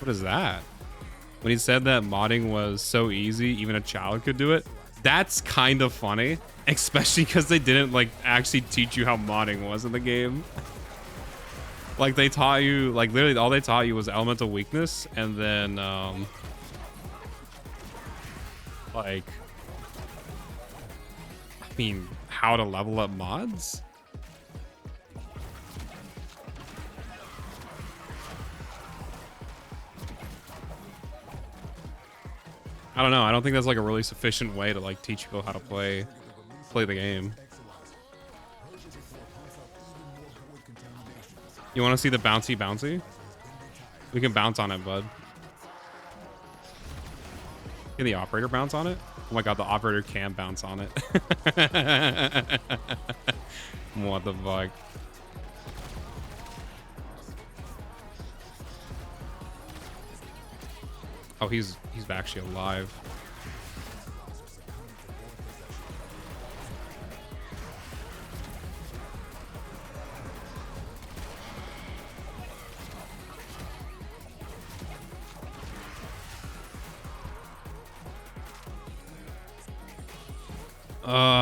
What is that? When he said that modding was so easy, even a child could do it. That's kind of funny, especially because they didn't like actually teach you how modding was in the game. Like they taught you, like literally all they taught you was elemental weakness, and then like, I mean, how to level up mods. I don't know. I don't think that's like a really sufficient way to like teach people how to play the game. You want to see the bouncy? We can bounce on it, bud. Can the operator bounce on it? Oh my god, the operator can bounce on it. What the fuck? Oh, he's actually alive.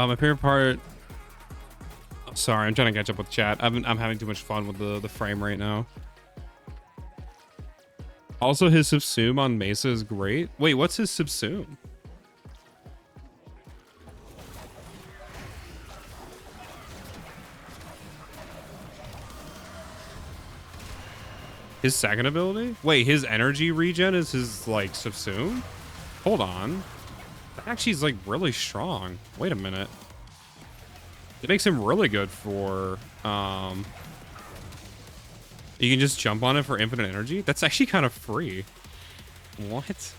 My favorite part. Oh, sorry, I'm trying to catch up with chat. I'm having too much fun with the frame right now. Also, his subsume on Mesa is great. Wait, what's his subsume? His second ability? Wait, his energy regen is his like subsume? Hold on. That actually is like really strong. Wait a minute. It makes him really good for you can just jump on it for infinite energy. That's actually kind of free. What?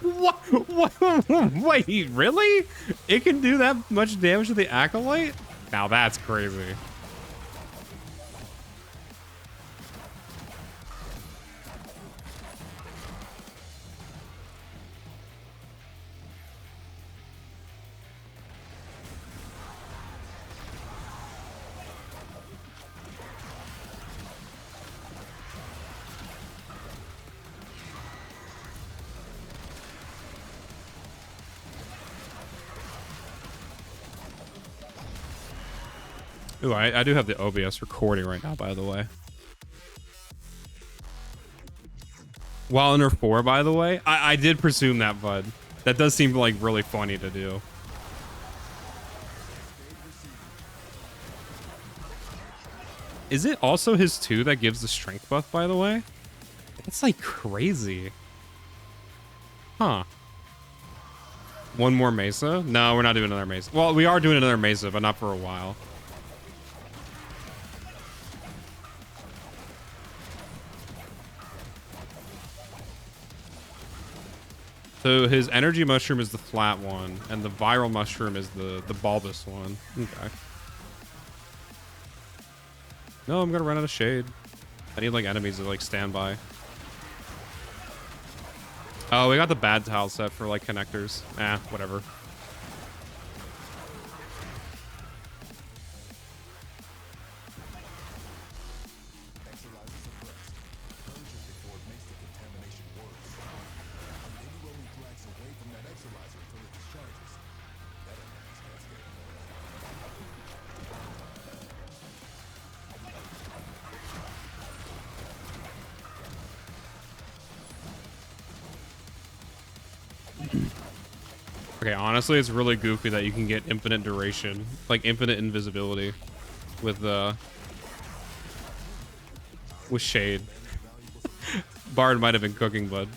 What? Wait, really? It can do that much damage to the Acolyte? Now that's crazy. Ooh, I do have the OBS recording right now, by the way. While under 4, by the way. I did presume that, bud. That does seem like really funny to do. Is it also his 2 that gives the strength buff, by the way? That's like crazy. Huh. One more Mesa? No, we're not doing another Mesa. Well, we are doing another Mesa, but not for a while. So his energy mushroom is the flat one, and the viral mushroom is the bulbous one. Okay. No, I'm gonna run out of shade. I need like enemies to like stand by. Oh, we got the bad tile set for like connectors. Whatever. Okay, honestly, it's really goofy that you can get infinite duration, like infinite invisibility with shade. Bard might have been cooking, bud.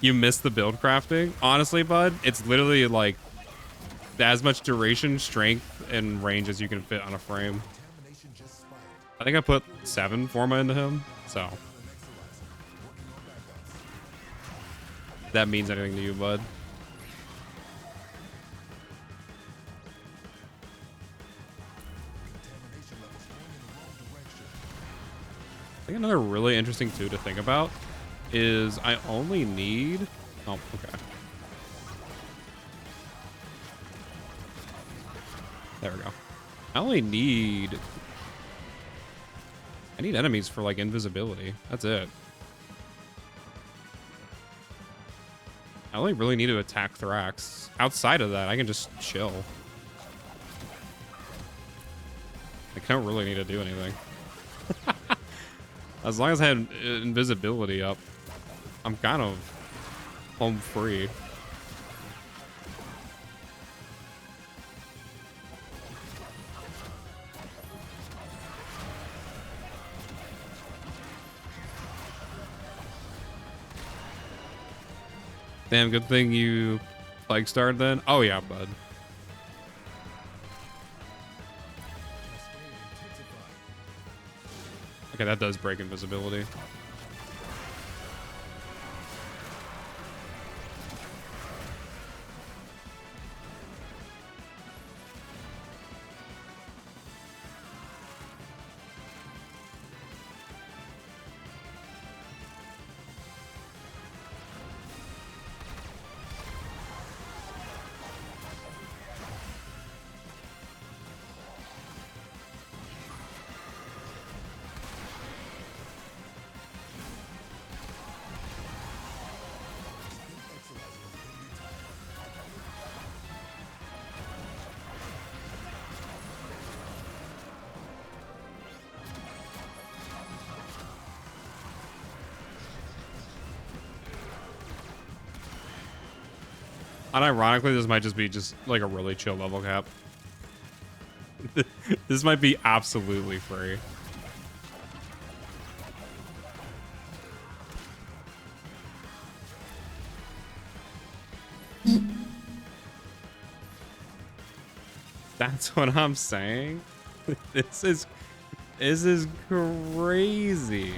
You missed the build crafting? Honestly, bud, it's literally like as much duration, strength, and range as you can fit on a frame. I think I put 7 Forma into him, so that means anything to you, bud. I think another really interesting too to think about is I only need... Oh, okay. There we go. I need enemies for like invisibility. That's it. I only really need to attack Thrax. Outside of that, I can just chill. I don't really need to do anything. As long as I had invisibility up, I'm kind of home free. Damn, good thing you like started then. Oh yeah, bud. Okay, that does break invisibility. Unironically, this might just be like a really chill level cap. This might be absolutely free. That's what I'm saying. This is crazy.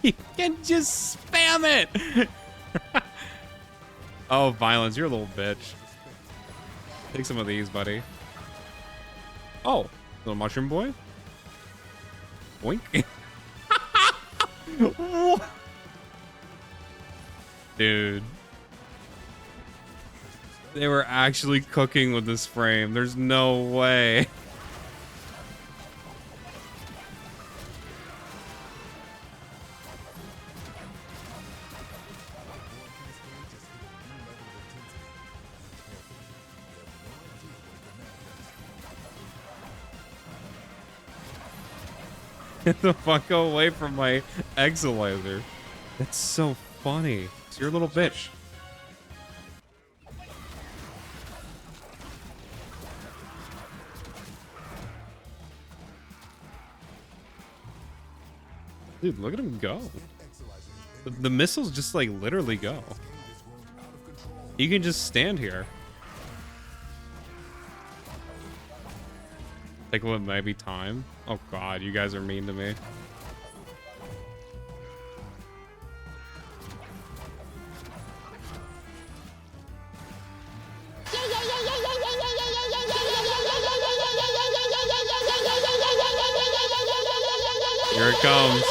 You can just spam it. Oh, Violence, you're a little bitch. Take some of these, buddy. Oh, little mushroom boy. Boink. Dude. They were actually cooking with this frame. There's no way. Get the fuck away from my Exilizer. That's so funny. So you're a little bitch. Dude, look at him go. The missiles just like literally go. You can just stand here. Like what might be time? Oh god, you guys are mean to me. Here it comes.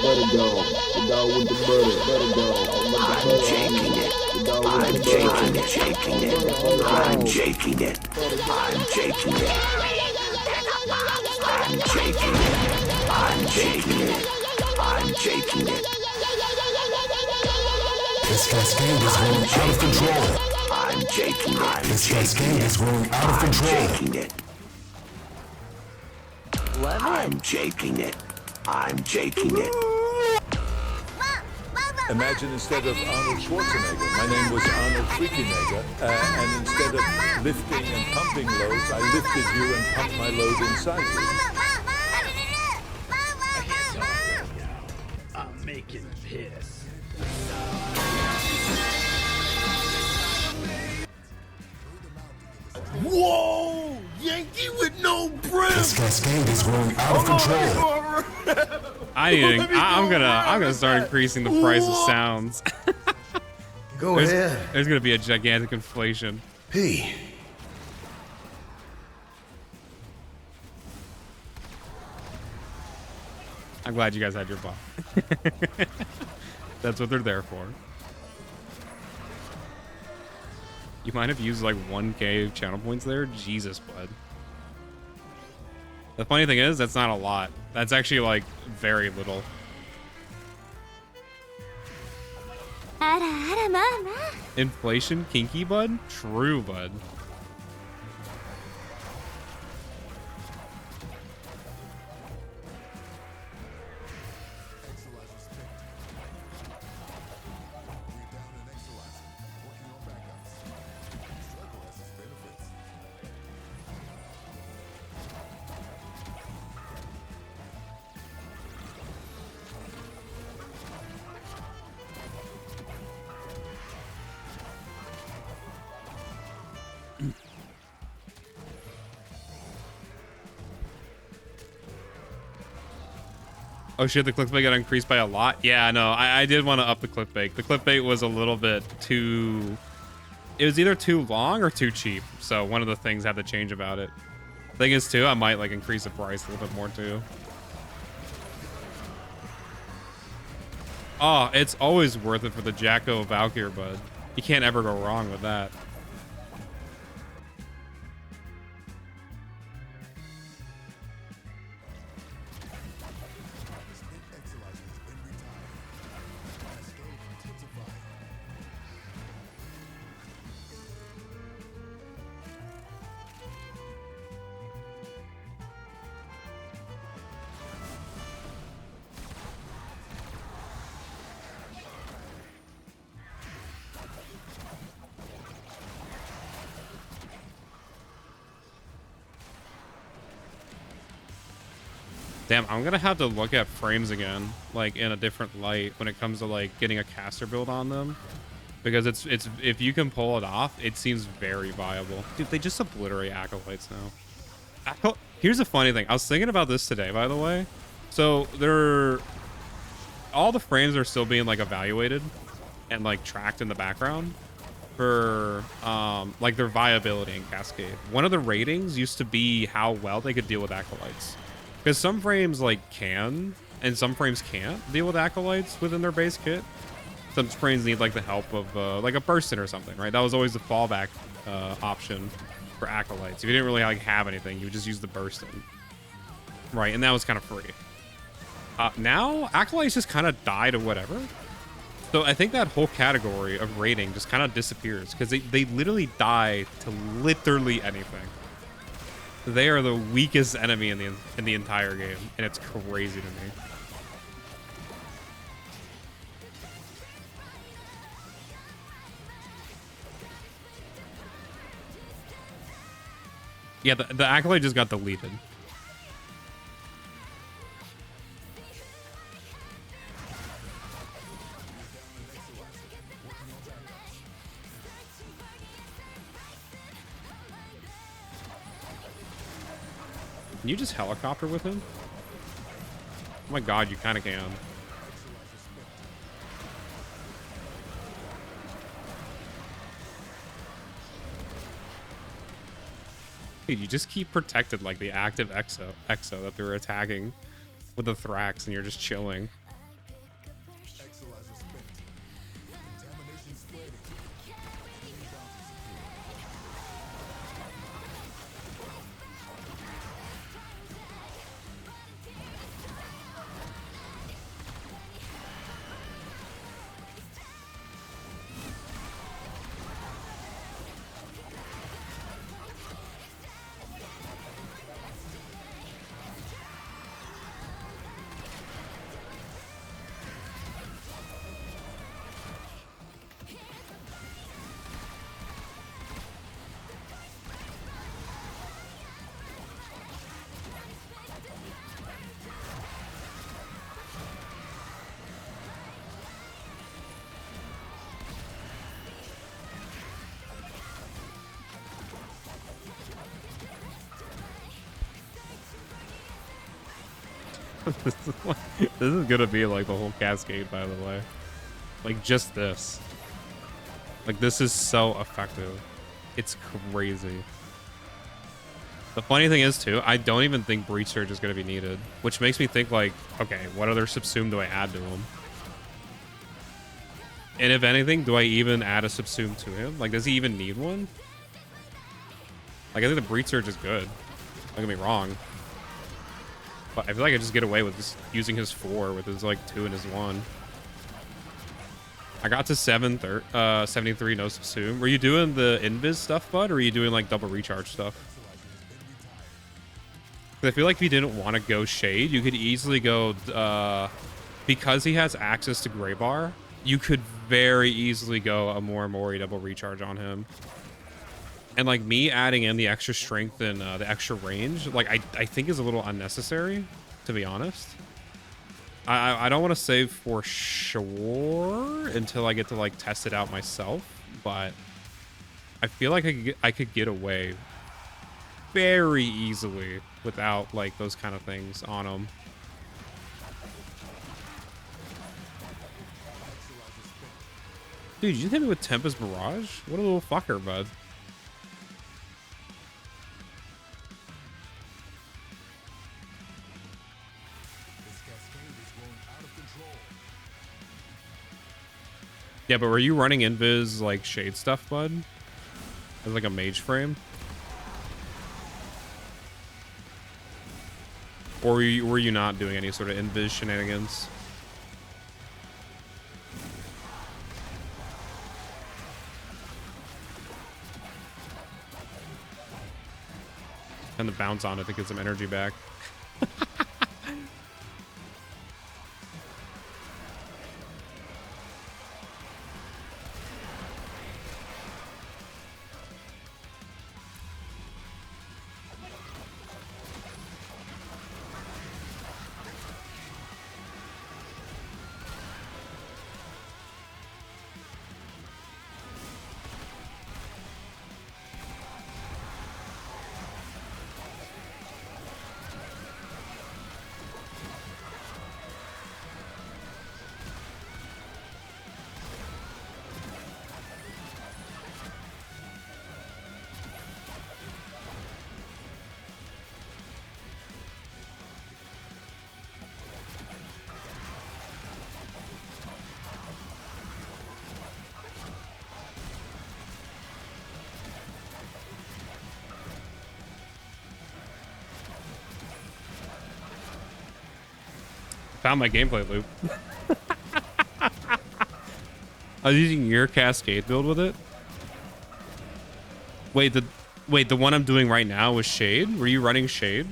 Let it go. The dog with the butter. Let it go. I'm shaking it. I'm shaking it. Shaking it. I'm shaking it. I'm shaking it. I'm shaking it. I'm shaking it. I'm shaking it. This cascade is going out of control. I'm shaking it. This cascade is going out of control. I'm shaking it. I'm shaking it. I'm shaking it. Imagine instead of Arnold Schwarzenegger, my name was Arnold Schwarzenegger, and instead of lifting and pumping loads, I lifted you and pumped my load inside you. I'm making piss. Cascade is going out of control. I'm gonna start increasing the price of sounds. Go ahead. There's gonna be a gigantic inflation. P. I'm glad you guys had your fun. That's what they're there for. You might have used like 1K channel points there. Jesus, bud. The funny thing is, that's not a lot. That's actually like very little. Inflation kinky, bud? True, bud. Oh shit, the clickbait got increased by a lot. Yeah, no, I did want to up the clickbait. The clickbait was a little bit too... It was either too long or too cheap. So one of the things had to change about it. Thing is too, I might like increase the price a little bit more too. Oh, it's always worth it for the Jacko Valkyr, bud. You can't ever go wrong with that. Damn, I'm gonna have to look at frames again, like in a different light when it comes to like getting a caster build on them, because it's if you can pull it off, it seems very viable. Dude, they just obliterate acolytes now. Here's a funny thing. I was thinking about this today, by the way. So all the frames are still being like evaluated and like tracked in the background for like their viability in Cascade. One of the ratings used to be how well they could deal with acolytes. Because some frames like can, and some frames can't deal with acolytes within their base kit. Some frames need like the help of like a burstin or something, right? That was always the fallback option for acolytes. If you didn't really like have anything, you would just use the burstin, right? And that was kind of free. Now acolytes just kind of die to whatever. So I think that whole category of rating just kind of disappears because they literally die to literally anything. They are the weakest enemy in the entire game, and it's crazy to me. Yeah, the acolyte just got deleted. Can you just helicopter with him? Oh my god, you kind of can. Dude, you just keep protected like the active exo that they're attacking with the Thrax, and you're just chilling. This is gonna be like the whole Cascade, by the way. Like just this. Like this is so effective. It's crazy. The funny thing is too, I don't even think Breach Surge is gonna be needed, which makes me think like, okay, what other Subsume do I add to him? And if anything, do I even add a Subsume to him? Like, does he even need one? Like, I think the Breach Surge is good. Don't get me wrong. But I feel like I just get away with just using his 4 with his, like, 2 and his 1. I got to 73, no Subsume. Were you doing the Invis stuff, bud? Or were you doing, like, double recharge stuff? Because I feel like if you didn't want to go Shade, you could easily go... because he has access to Graybar, you could very easily go a Mori double recharge on him. And like me adding in the extra strength and the extra range, like I think is a little unnecessary, to be honest. I don't want to say for sure until I get to like test it out myself, but I feel like I could get away very easily without like those kind of things on him. Dude, you hit me with Tempest Barrage? What a little fucker, bud. Yeah, but were you running Invis, like, Shade stuff, bud? As, like, a mage frame? Or were you not doing any sort of Invis shenanigans? And the bounce on it to get some energy back. Found my gameplay loop. I was using your Cascade build with it. Wait, the one I'm doing right now was Shade? Were you running Shade?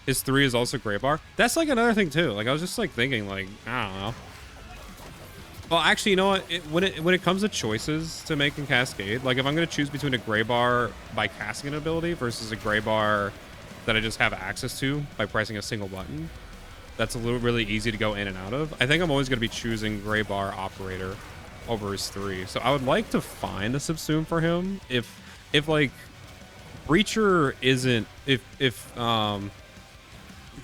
His 3 is also Graybar. That's like another thing too. Like I was just like thinking like, I don't know. Well, actually, you know what? When it comes to choices to make in Cascade, like if I'm going to choose between a Graybar by casting an ability versus a Graybar that I just have access to by pressing a single button, that's a little really easy to go in and out of. I think I'm always going to be choosing Graybar Operator over his 3. So I would like to find a Subsume for him if like Breacher isn't if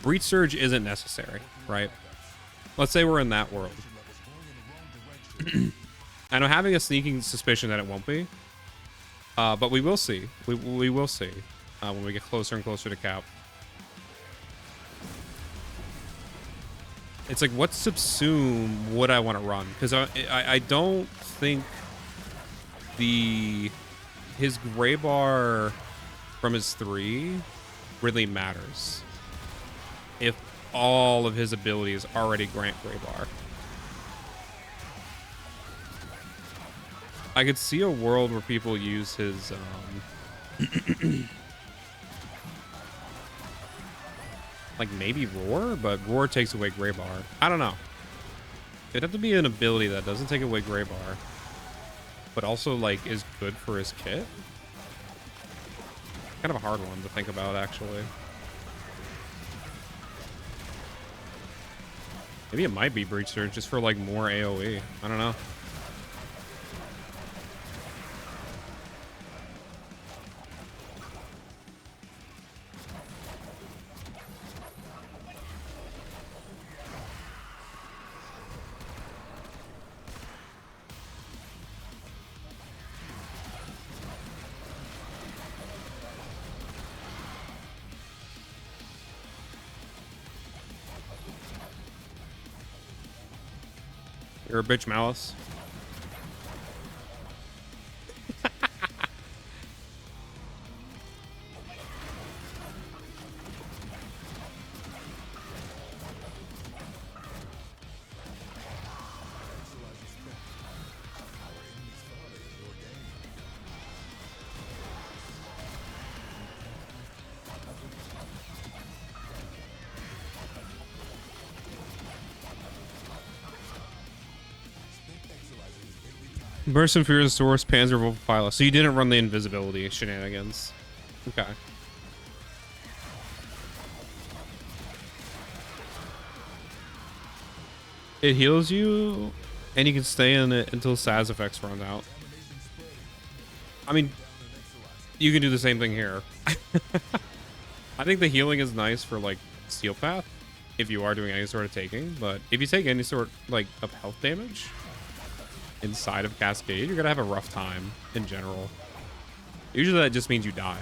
Breach Surge isn't necessary, right? Let's say we're in that world. And I'm having a sneaking suspicion that it won't be. But we will see. We will see when we get closer and closer to Cap. It's like, what Subsume would I want to run? Because I don't think his Graybar from his 3 really matters if all of his abilities already grant Graybar. I could see a world where people use his like maybe Roar, but Roar takes away Graybar. I don't know. It'd have to be an ability that doesn't take away Graybar, but also like is good for his kit. Kind of a hard one to think about, actually. Maybe it might be Breach Surge just for like more AoE. I don't know. You're a bitch, Malice. Burst and Furious Source, Panzer Wolfpilot. So you didn't run the invisibility shenanigans. Okay. It heals you, and you can stay in it until Saz effects run out. I mean, you can do the same thing here. I think the healing is nice for like Steel Path, if you are doing any sort of taking, but if you take any sort like of health damage inside of Cascade, you're gonna have a rough time in general. Usually that just means you die.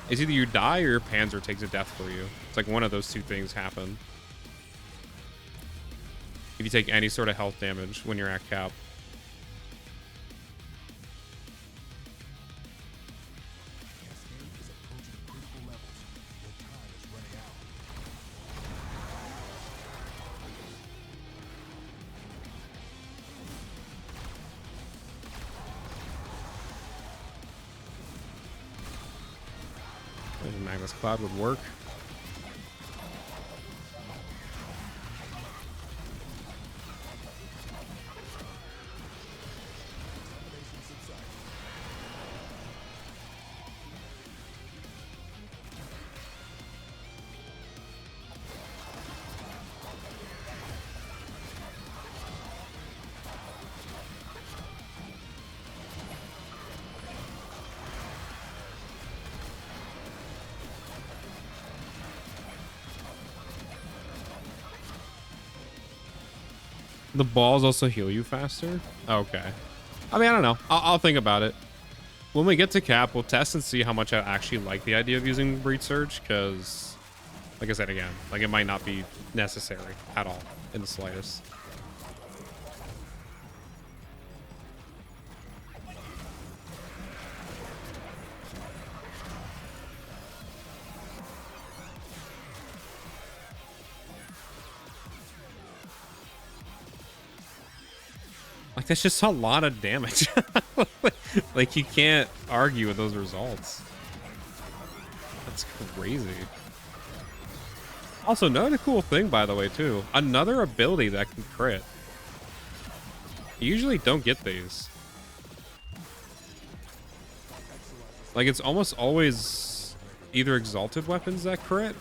It's either you die or your Panzer takes a death for you. It's like one of those two things happen if you take any sort of health damage when you're at cap. Magnus Cloud would work. The balls also heal you faster? Okay. I mean, I don't know. I'll think about it. When we get to cap, we'll test and see how much I actually like the idea of using Breach Surge, because, like I said again, like it might not be necessary at all in the slightest. Like, that's just a lot of damage. Like, you can't argue with those results. That's crazy. Also, another cool thing, by the way, too. Another ability that can crit. You usually don't get these. Like, it's almost always either exalted weapons that crit.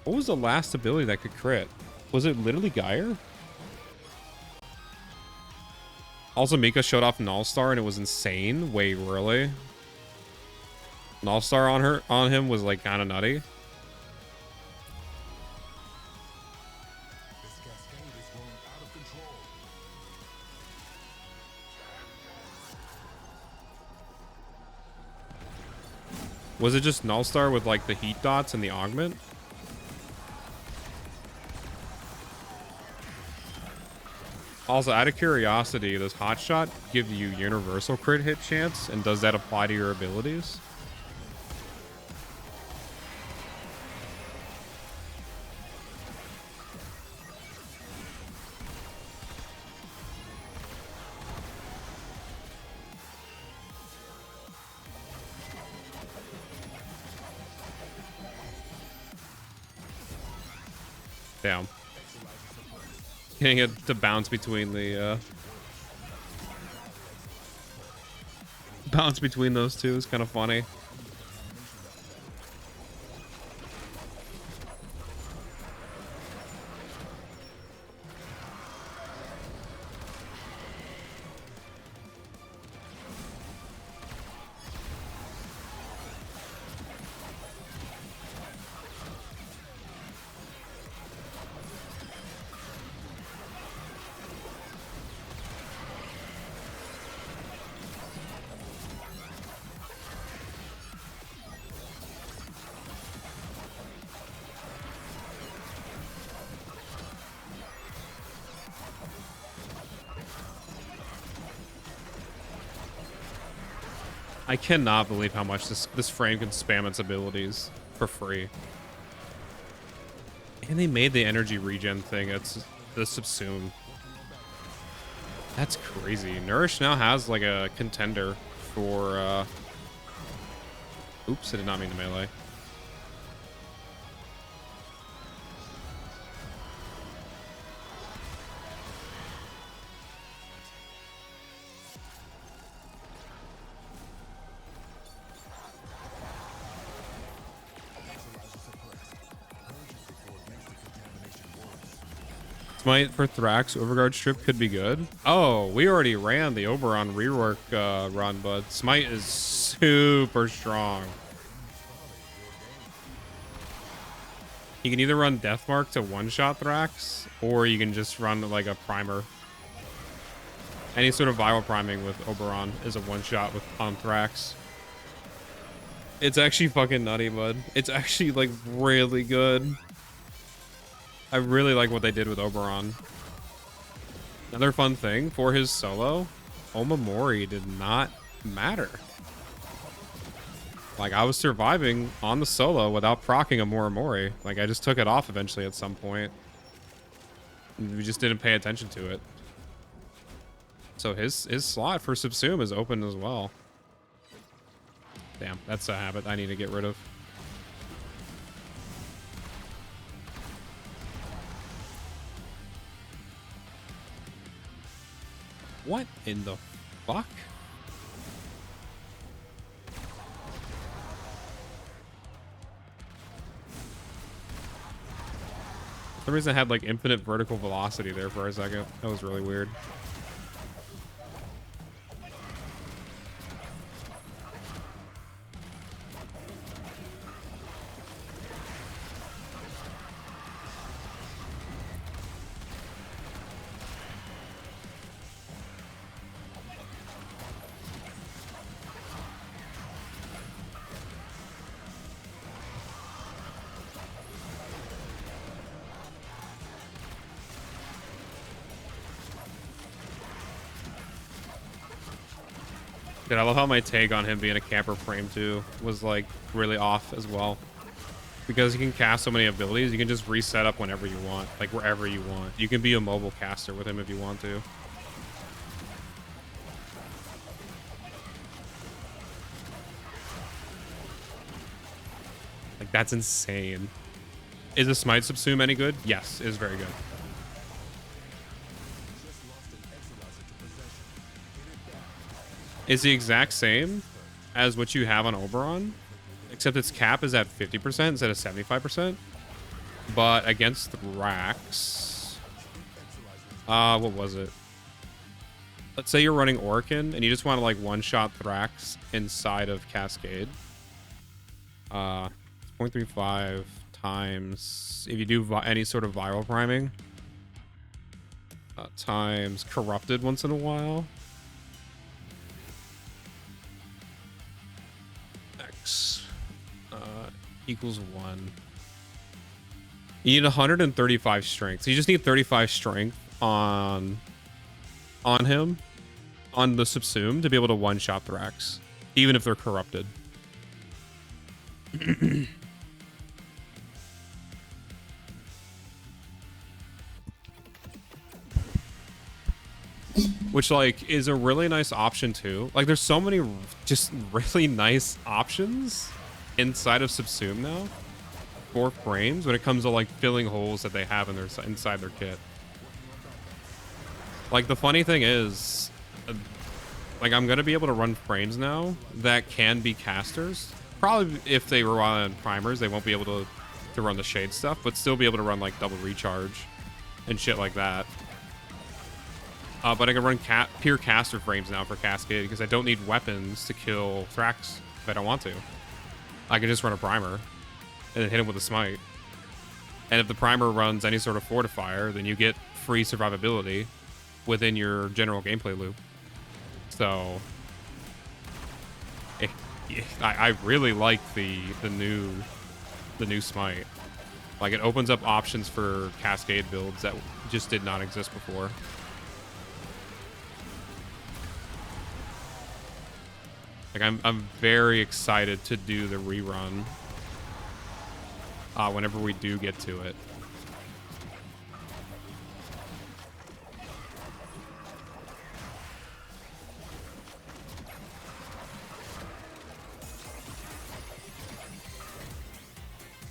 What was the last ability that could crit? Was it literally Geyer? Also, Mika showed off Nullstar and it was insane. Wait, really? Nullstar on him was like kind of nutty. Was it just Nullstar with like the heat dots and the augment? Also, out of curiosity, does Hotshot give you universal crit hit chance, and does that apply to your abilities? Damn. Getting it to bounce between the bounce between those two is kind of funny. I cannot believe how much this frame can spam its abilities for free. And they made the energy regen thing. It's the subsume. That's crazy. Nourish now has like a contender for oops, I did not mean to melee. Smite for Thrax Overguard Strip could be good. Oh, we already ran the Oberon rework run, but Smite is super strong. You can either run Deathmark to one-shot Thrax, or you can just run like a primer. Any sort of viral priming with Oberon is a one-shot with on Thrax. It's actually fucking nutty, bud. It's actually like really good. I really like what they did with Oberon. Another fun thing for his solo, Omamori did not matter. Like, I was surviving on the solo without proccing a Morimori. Like, I just took it off eventually at some point. We just didn't pay attention to it. So his slot for Subsume is open as well. Damn, that's a habit I need to get rid of. What in the fuck? For some reason I had like infinite vertical velocity there for a second. That was really weird. Dude, I love how my take on him being a camper frame too was like really off as well. Because you can cast so many abilities, you can just reset up whenever you want, like wherever you want. You can be a mobile caster with him if you want to. Like, that's insane. Is a Smite Subsume any good? Yes, it is very good. Is the exact same as what you have on Oberon, except its cap is at 50% instead of 75%. But against Thrax, what was it? Let's say you're running Orkin and you just want to like one-shot Thrax inside of Cascade. 0.35 times, if you do any sort of viral priming, times corrupted once in a while. Equals 1. You need 135 strength. So you just need 35 strength on him, on the Subsume, to be able to one-shot Thrax, even if they're corrupted. Which, like, is a really nice option, too. Like, there's so many just really nice options inside of Subsume now for frames when it comes to, like, filling holes that they have in their inside their kit. Like, the funny thing is, like, I'm going to be able to run frames now that can be casters. Probably if they rely on primers, they won't be able to run the shade stuff, but still be able to run, like, double recharge and shit like that. But I can run pure caster frames now for Cascade because I don't need weapons to kill Thrax if I don't want to. I can just run a primer and then hit him with a smite. And if the primer runs any sort of fortifier, then you get free survivability within your general gameplay loop. So I really like the new smite. Like, it opens up options for Cascade builds that just did not exist before. Like I'm very excited to do the rerun. Whenever we do get to it.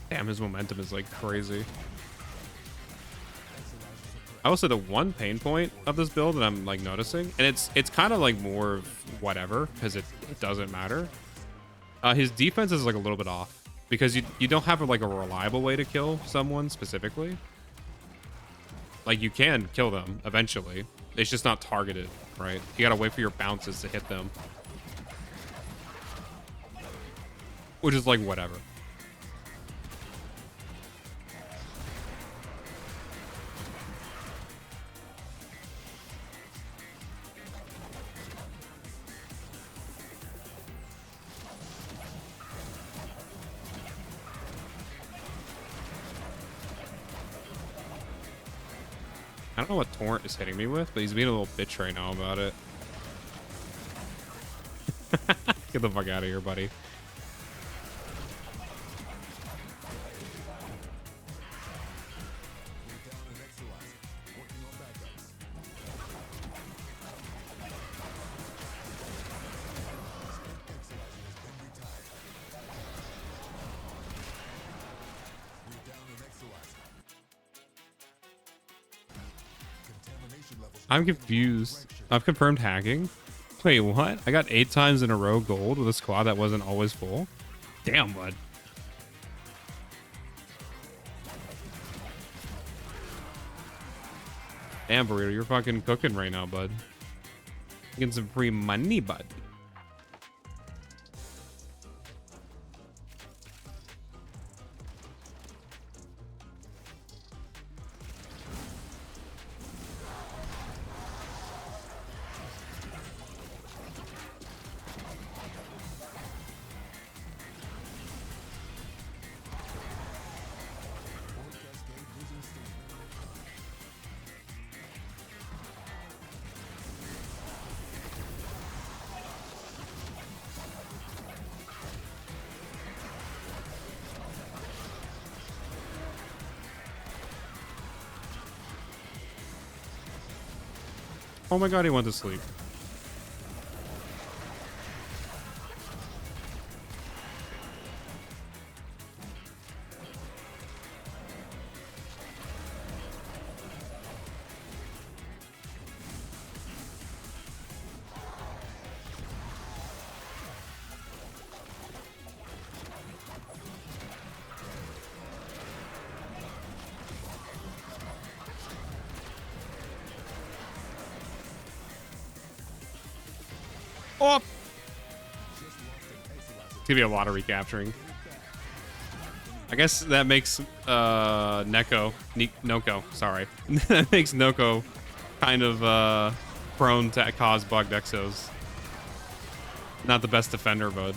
Damn, his momentum is like crazy. I will say the one pain point of this build that I'm like noticing, and it's kind of like more of whatever because it doesn't matter. His defense is like a little bit off because you don't have like a reliable way to kill someone specifically. Like you can kill them eventually. It's just not targeted, right? You gotta wait for your bounces to hit them, which is like whatever. I don't know what Torrent is hitting me with, but he's being a little bitch right now about it. Get the fuck out of here, buddy. I'm confused. I've confirmed hacking. Wait, what? I got 8 times in a row gold with a squad that wasn't always full? Damn, bud. Damn, Burrito, you're fucking cooking right now, bud. Getting some free money, bud. Oh my god, he went to sleep. Oh! It's gonna be a lot of recapturing. I guess that makes Nekko, sorry. That makes Nekko kind of prone to cause bugged exos. Not the best defender, bud.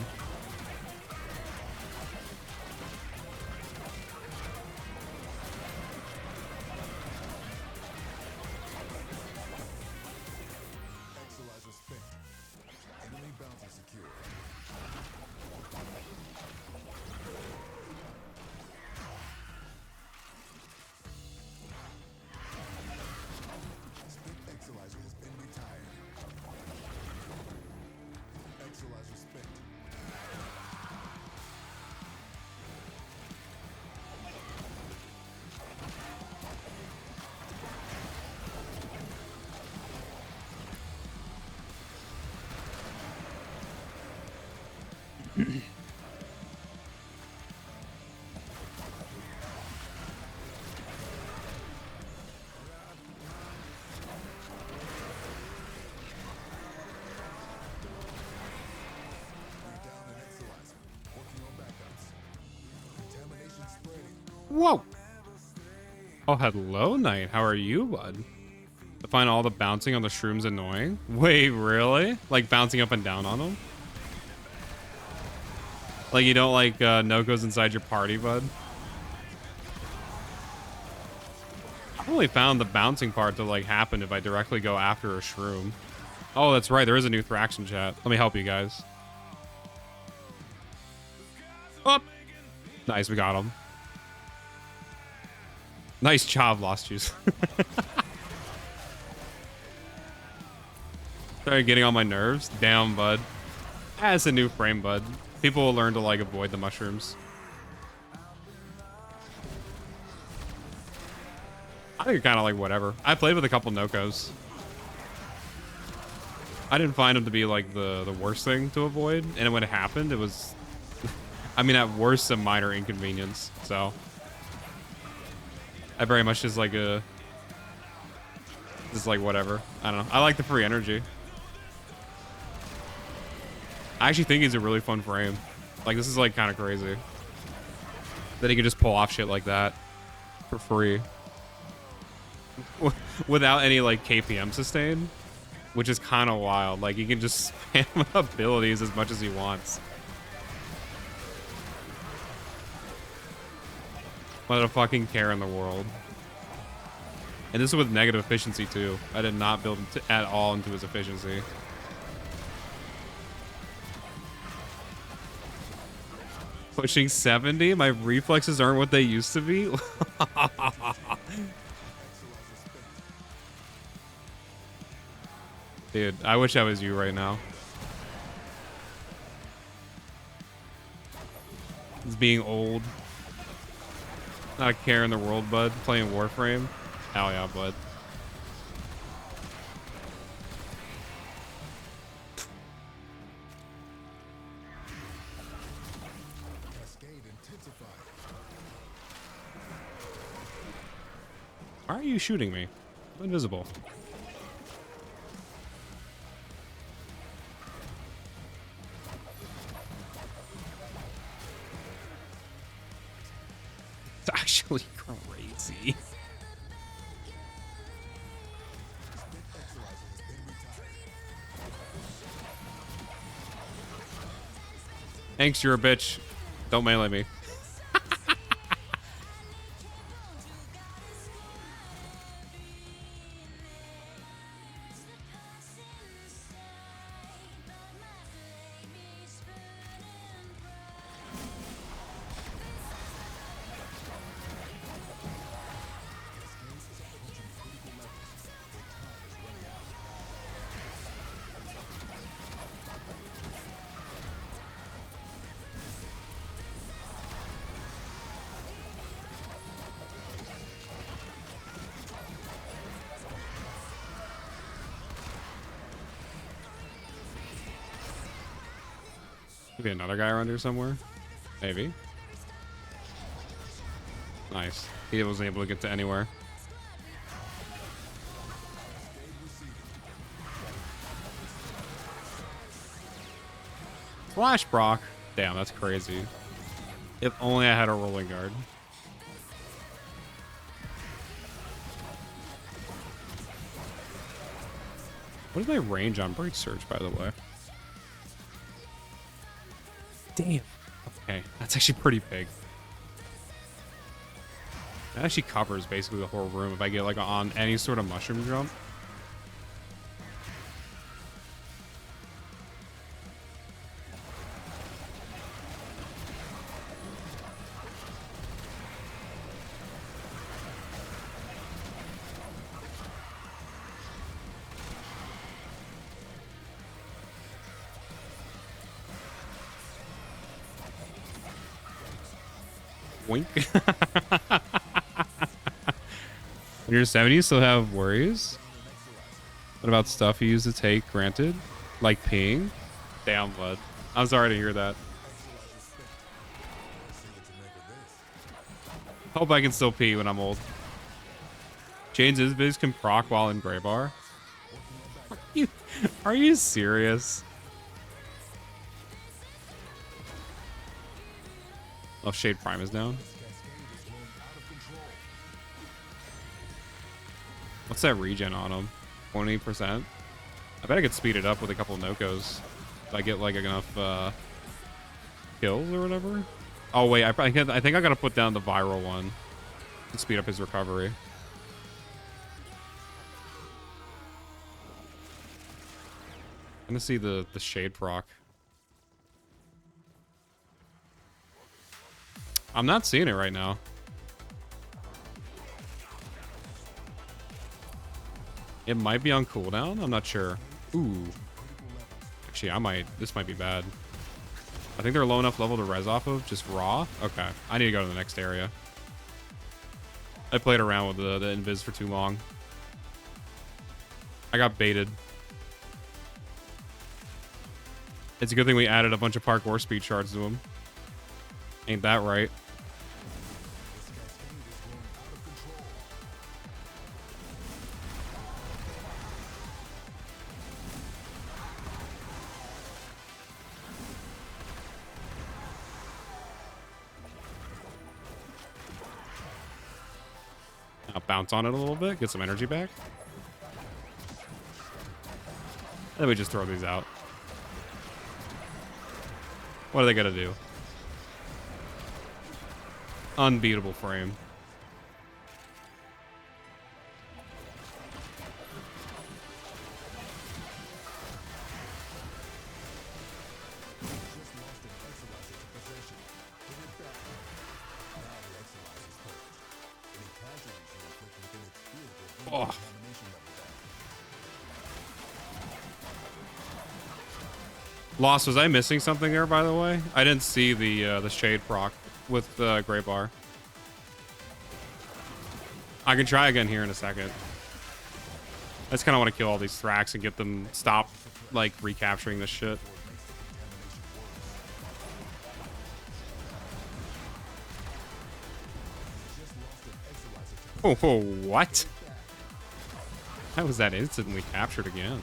Whoa! Oh, hello, Knight. How are you, bud? I find all the bouncing on the shrooms annoying. Wait, really? Like bouncing up and down on them? Like you don't like no-goes inside your party, bud? I've only found the bouncing part to like happen if I directly go after a shroom. Oh, that's right. There is a new Thraxon chat. Let me help you guys. Up. Nice, we got him. Nice job, Lost Juice. Started getting on my nerves. Damn, bud. That's a new frame, bud. People will learn to like avoid the mushrooms. I think kind of like whatever. I played with a couple Nekkos. I didn't find them to be like the worst thing to avoid, and when it happened, it was, I mean, at worst, a minor inconvenience. So I very much just like whatever. I don't know. I like the free energy. I actually think he's a really fun frame. Like, this is like kind of crazy that he can just pull off shit like that for free without any like KPM sustain, which is kind of wild. Like, he can just spam abilities as much as he wants. What a fucking care in the world. And this is with negative efficiency too. I did not build him at all into his efficiency. Pushing 70? My reflexes aren't what they used to be? Dude, I wish I was you right now. It's being old. Not a care in the world, bud. Playing Warframe. Hell yeah, bud. Why are you shooting me? I'm invisible. It's actually crazy. Thanks, you're a bitch. Don't melee me. Maybe another guy around here somewhere. Maybe. Nice. He wasn't able to get to anywhere. Flash Brock. Damn, that's crazy. If only I had a rolling guard. What is my range on Break Surge, by the way? Damn. Okay, that's actually pretty big. That actually covers basically the whole room if I get like on any sort of mushroom jump. Wink. When you're 70, you still have worries? What about stuff you used to take granted? Like peeing? Damn, bud. I'm sorry to hear that. Hope I can still pee when I'm old. Jane's Isbiz can proc while in Gray Bar? Are you serious? Oh, Shade Prime is down. What's that regen on him? 20%? I bet I could speed it up with a couple Nekkos. If I get like enough kills or whatever. Oh wait, I think I gotta put down the viral one to speed up his recovery. I'm gonna see the Shade proc. I'm not seeing it right now. It might be on cooldown. I'm not sure. Ooh. Actually, this might be bad. I think they're low enough level to res off of. Just raw. Okay. I need to go to the next area. I played around with the invis for too long. I got baited. It's a good thing we added a bunch of parkour speed shards to him. Ain't that right? I'll bounce on it a little bit, get some energy back. Then we just throw these out. What are they gonna do? Unbeatable frame. Oh. Lost, was I missing something there, by the way? I didn't see the shade proc with the gray bar. I can try again here in a second. I just kind of want to kill all these Thrax and get them stop, like, recapturing this shit. Oh, what? How was that instantly captured again?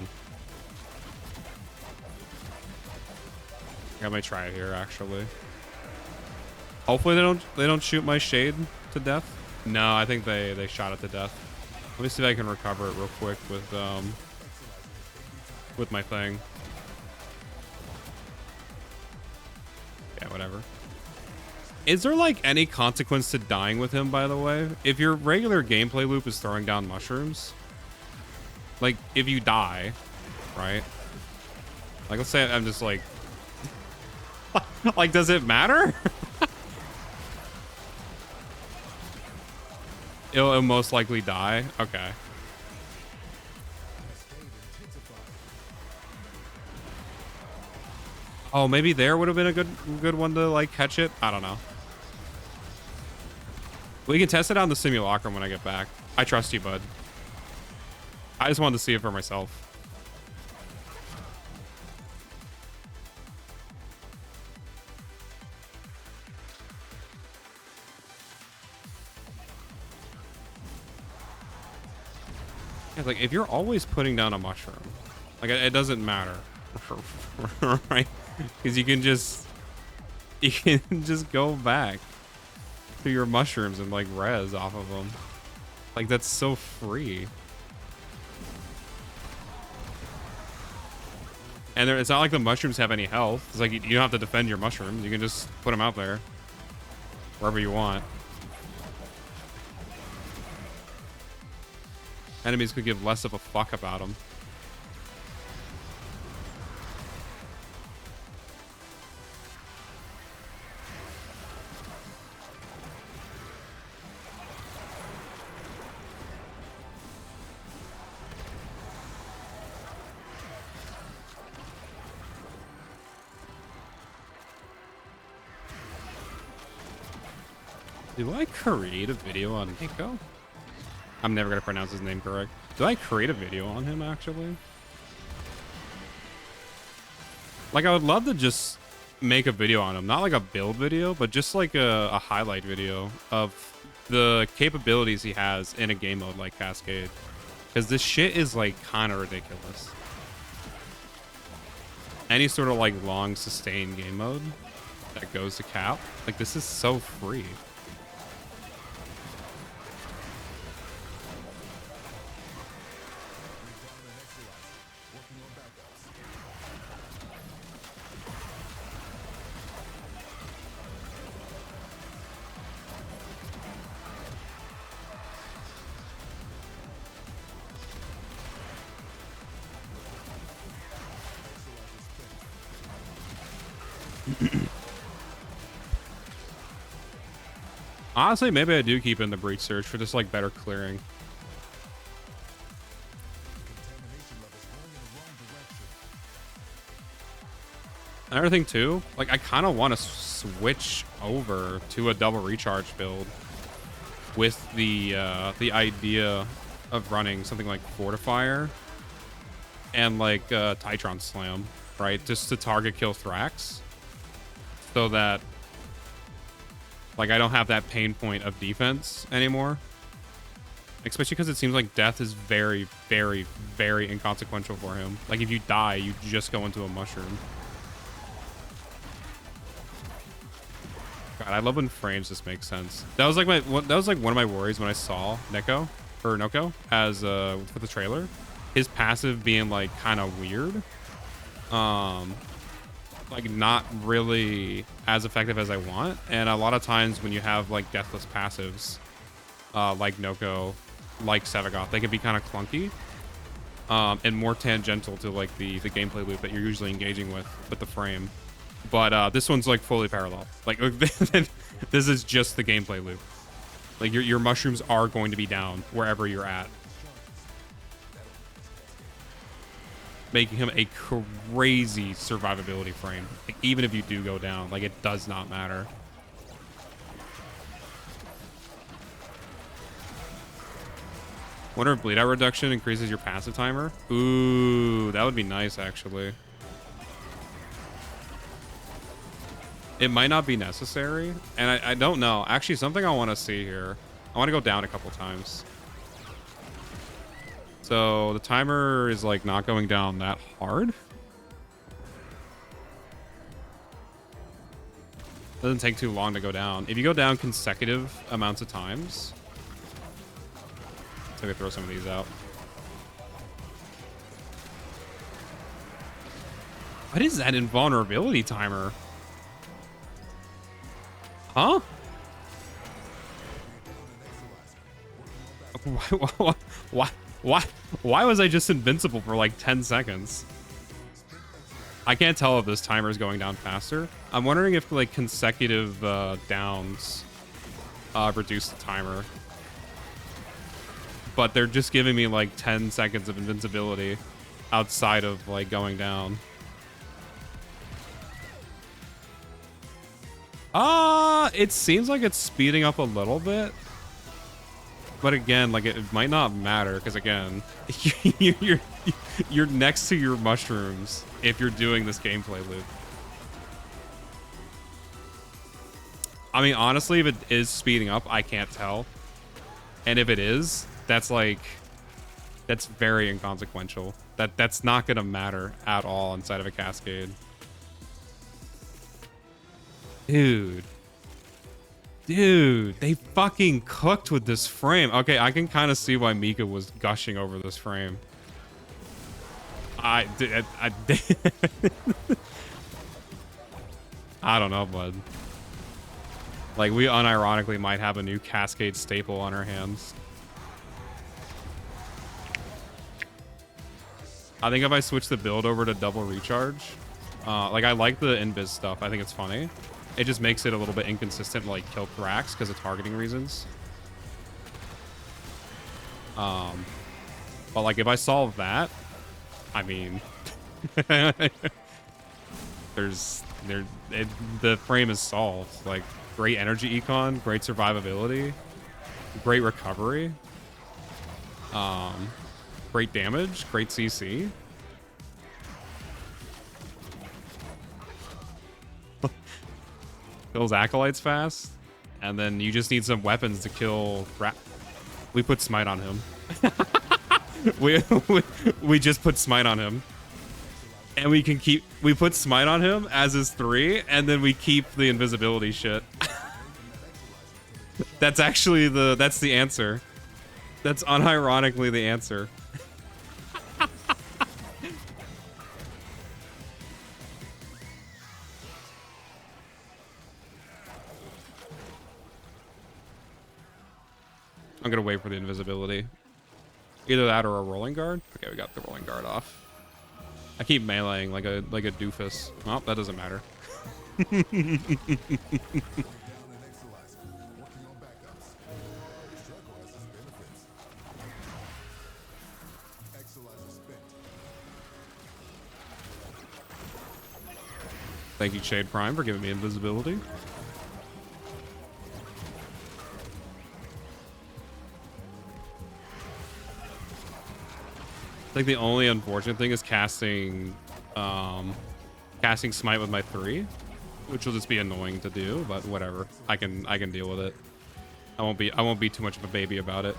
I might try it here, actually. Hopefully they don't shoot my shade to death. No, I think they shot it to death. Let me see if I can recover it real quick with my thing. Yeah, whatever. Is there like any consequence to dying with him, by the way? If your regular gameplay loop is throwing down mushrooms, like if you die, right? Like let's say I'm just like like, does it matter? It'll most likely die. Okay. Oh, maybe there would have been a good one to like catch it. I don't know. We can test it out in the simulacrum when I get back. I trust you, bud. I just wanted to see it for myself. Yeah, like if you're always putting down a mushroom, like it doesn't matter, right? Because you can just go back to your mushrooms and like res off of them. Like that's so free. And it's not like the mushrooms have any health. It's like you don't have to defend your mushrooms. You can just put them out there wherever you want. Enemies could give less of a fuck about them. Do I create a video on Nekko? I'm never gonna pronounce his name correct. Did I create a video on him, actually? Like, I would love to just make a video on him. Not like a build video, but just like a highlight video of the capabilities he has in a game mode like Cascade. Because this shit is, like, kind of ridiculous. Any sort of, like, long, sustained game mode that goes to cap. Like, this is so free. Honestly, maybe I do keep in the breach surge for just like better clearing. Another thing too, like I kind of want to switch over to a double recharge build with the idea of running something like Fortifier and like Titron Slam, right? Just to target kill Thrax, so that like I don't have that pain point of defense anymore. Especially because it seems like death is very, very, very inconsequential for him. Like if you die, you just go into a mushroom. God, I love when frames just make sense. That was like one of my worries when I saw Nekko or Noko as for the trailer. His passive being like kind of weird. Like not really as effective as I want. And a lot of times when you have like deathless passives, like Noko, like Sevagoth, they can be kind of clunky. And more tangential to like the gameplay loop that you're usually engaging with the frame. But this one's like fully parallel. Like this is just the gameplay loop. Like your mushrooms are going to be down wherever you're at, making him a crazy survivability frame. Like even if you do go down, like it does not matter. Wonder if bleed out reduction increases your passive timer. Ooh, that would be nice actually. It might not be necessary, and I don't know. Actually, something I want to see here. I want to go down a couple times. So the timer is like not going down that hard. Doesn't take too long to go down. If you go down consecutive amounts of times, so I could throw some of these out. What is that invulnerability timer? Huh? Why was I just invincible for like 10 seconds? I can't tell if this timer is going down faster. I'm wondering if like consecutive downs reduce the timer. But they're just giving me like 10 seconds of invincibility outside of like going down. It seems like it's speeding up a little bit. But again, like it might not matter because again, you're next to your mushrooms if you're doing this gameplay loop. I mean, honestly, if it is speeding up, I can't tell. And if it is, that's very inconsequential. That's not gonna matter at all inside of a Cascade. Dude, they fucking cooked with this frame. Okay, I can kind of see why Mika was gushing over this frame. I don't know, bud. Like, we unironically might have a new Cascade staple on our hands. I think if I switch the build over to double recharge, like I like the invis stuff. I think it's funny. It just makes it a little bit inconsistent, like kill Thrax because of targeting reasons. But like if I solve that, I mean, the frame is solved. Like great energy econ, great survivability, great recovery, great damage, great CC. Kills acolytes fast, and then you just need some weapons to kill. We put smite on him. we just put smite on him, and we put smite on him as his 3, and then we keep the invisibility shit. That's the answer. That's unironically the answer. I'm gonna wait for the invisibility. Either that or a rolling guard. Okay, we got the rolling guard off. I keep meleeing like a doofus. Well, that doesn't matter. Thank you, Shade Prime, for giving me invisibility. I think the only unfortunate thing is casting smite with my 3, which will just be annoying to do, but whatever. I can deal with it. I won't be too much of a baby about it.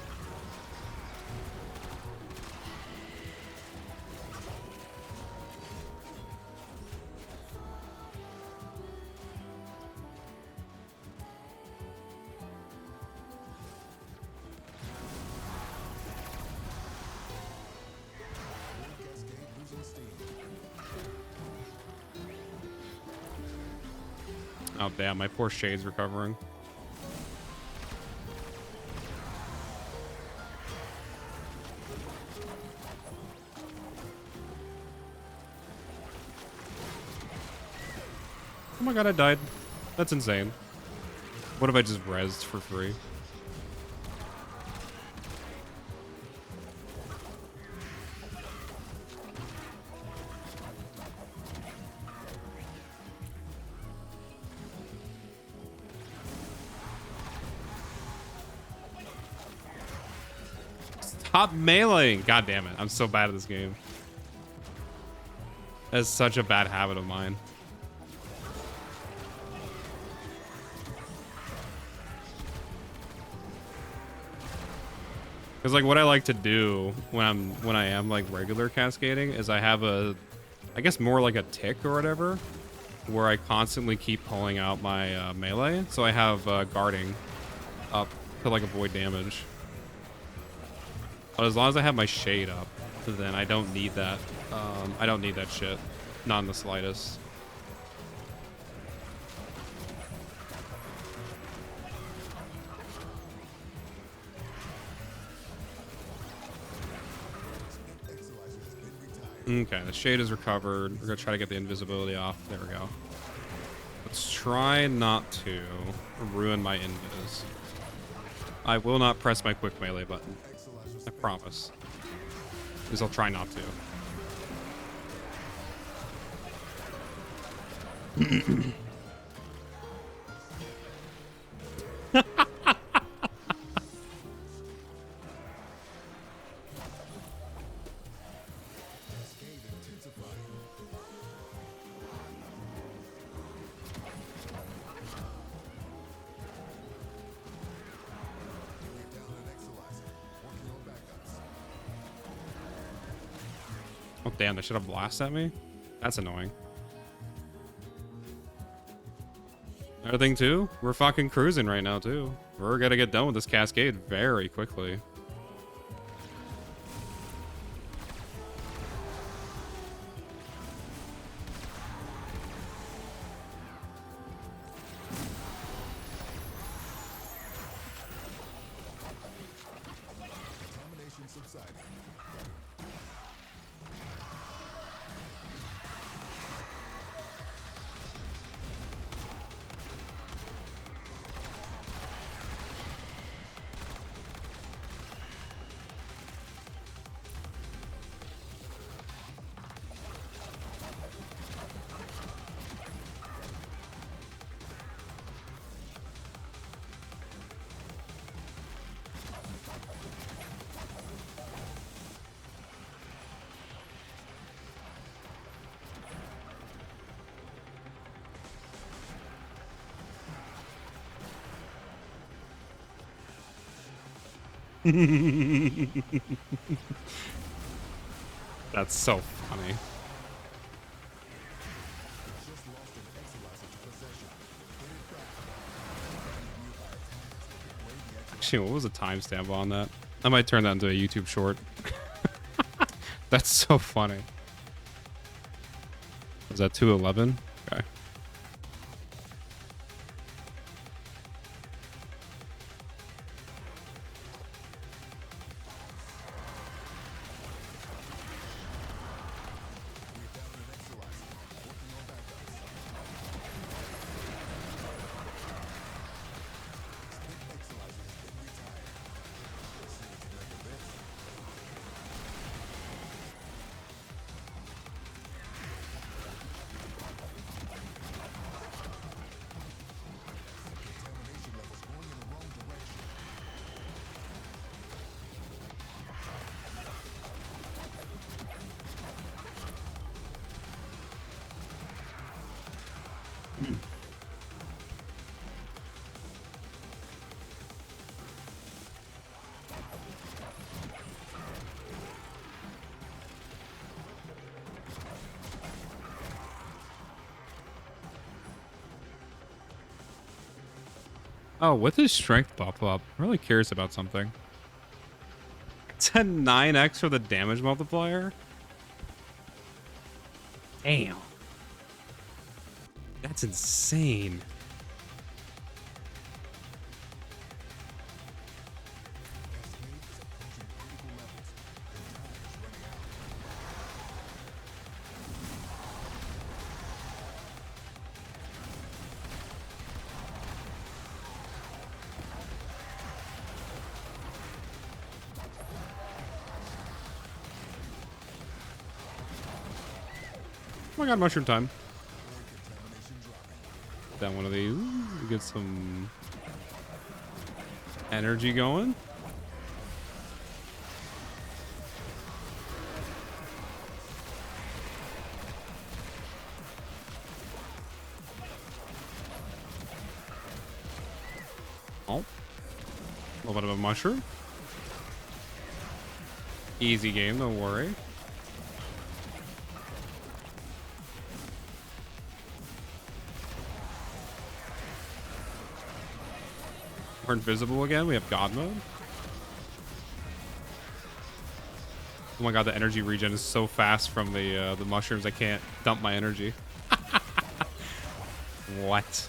Oh damn, my poor Shade's recovering. Oh my god, I died. That's insane. What if I just rezzed for free? Stop meleeing. God damn it. I'm so bad at this game. That's such a bad habit of mine. Because like what I like to do when I am like regular cascading is I have a, I guess more like a tick or whatever, where I constantly keep pulling out my melee. So I have guarding up to like avoid damage. But as long as I have my shade up, then I don't need that. I don't need that shit. Not in the slightest. Okay, the shade is recovered. We're gonna try to get the invisibility off. There we go. Let's try not to ruin my invis. I will not press my quick melee button. I promise. At least I'll try not to. Oh damn, they should have blasted at me? That's annoying. Another thing too, we're fucking cruising right now too. We're gonna get done with this cascade very quickly. That's so funny. Actually, what was the timestamp on that? I might turn that into a YouTube short. That's so funny. Was that 2:11? Okay. Oh, with his strength buff up, I'm really curious about something. It's a 9x for the damage multiplier. Damn. That's insane. Oh my god, mushroom time. Down one of these. Get some energy going. Oh. A little bit of a mushroom. Easy game, don't worry. We're invisible again. We have God mode. Oh my god, the energy regen is so fast from the mushrooms. I can't dump my energy. What?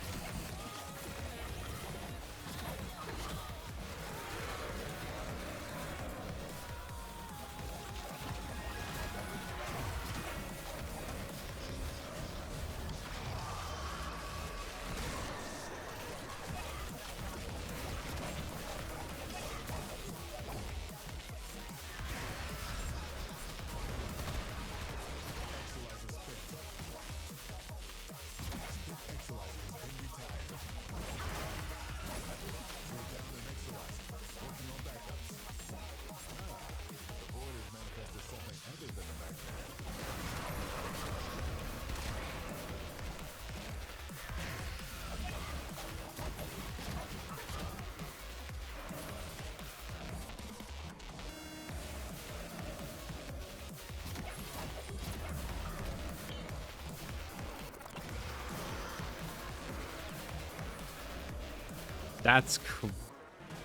That's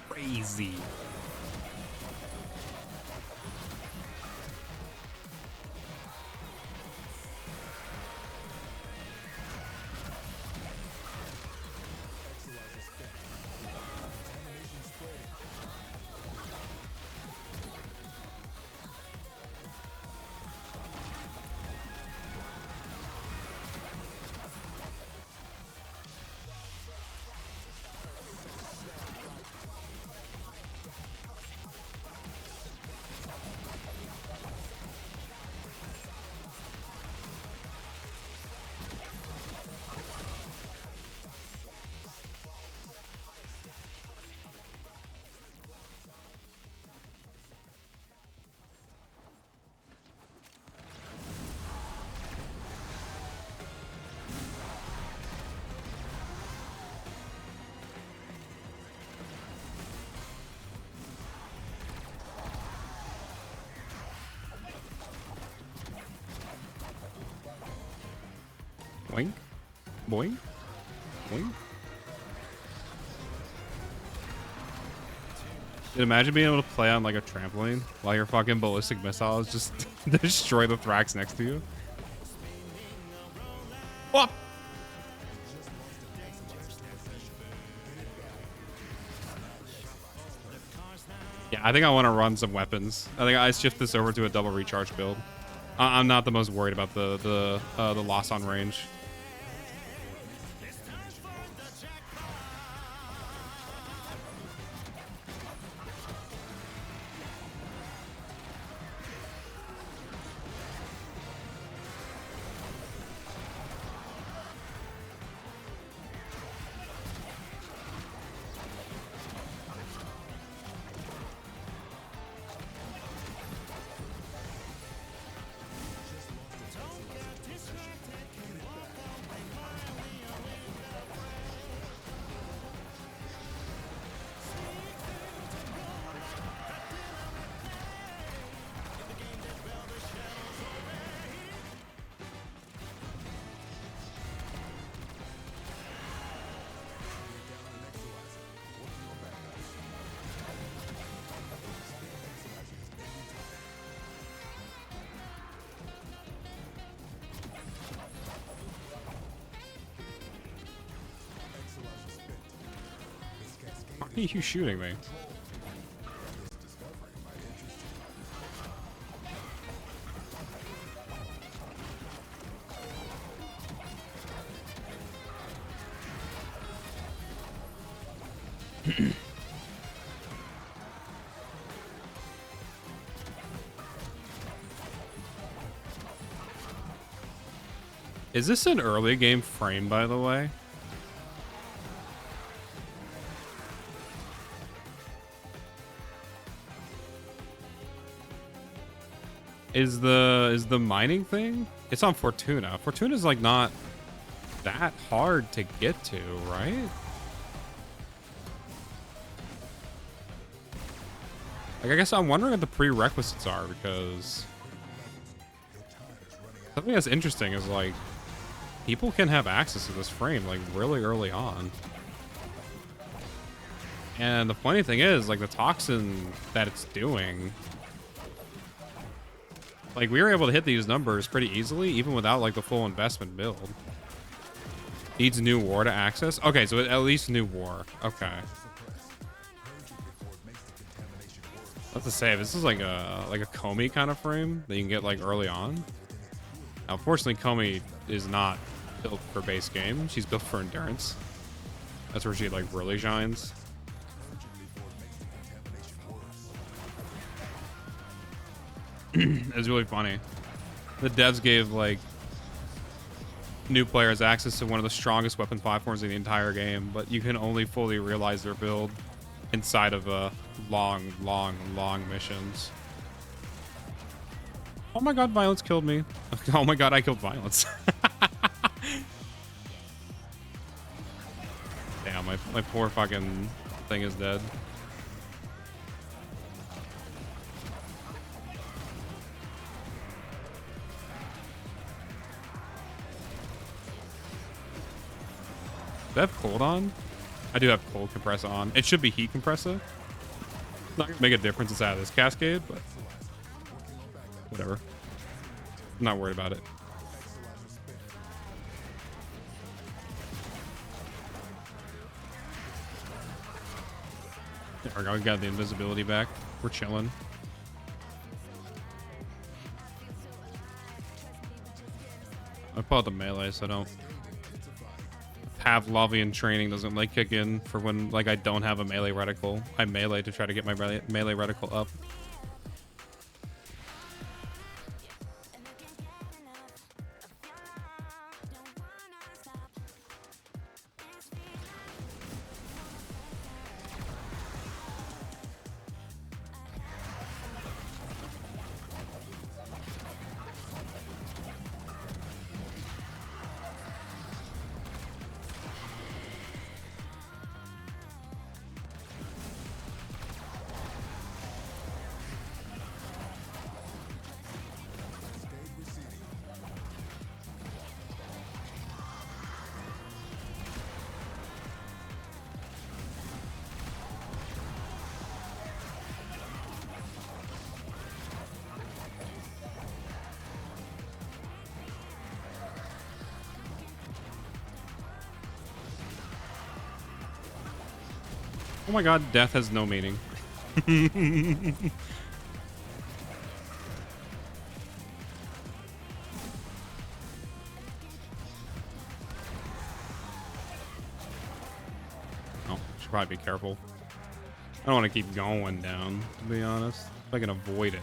crazy. Boing. Boing. Boing. Dude, imagine being able to play on like a trampoline while your fucking ballistic missiles just destroy the Thrax next to you. Whoop! Yeah, I think I want to run some weapons. I think I shift this over to a double recharge build. I'm not the most worried about the loss on range. are you shooting me? Is this an early game frame, by the way? Is the mining thing? It's on Fortuna. Fortuna's like not that hard to get to, right? Like, I guess I'm wondering what the prerequisites are, because something that's interesting is like people can have access to this frame like really early on. And the funny thing is, like, the toxin that it's doing, like, we were able to hit these numbers pretty easily, even without, like, the full investment build. Needs new war to access? Okay, so at least new war. Okay. That's to say, this is like a Comey kind of frame that you can get, like, early on. Now, unfortunately, Comey is not built for base game. She's built for endurance. That's where she, like, really shines. It's really funny. The devs gave like new players access to one of the strongest weapon platforms in the entire game, but you can only fully realize their build inside of long missions. Oh my god, Violence killed me. Oh my god, I killed Violence. Damn, my poor fucking thing is dead. Do I have cold on? I do have cold compressor on. It should be heat compressor. Not gonna make a difference inside of this Cascade, but whatever. I'm not worried about it. There we go. We got the invisibility back. We're chilling. I pull out the melee so I don't. Pavlovian training doesn't like kick in for when like I don't have a melee reticle. I melee to try to get my melee reticle up. Oh my god, death has no meaning. Oh, should probably be careful. I don't want to keep going down, to be honest. If I can avoid it.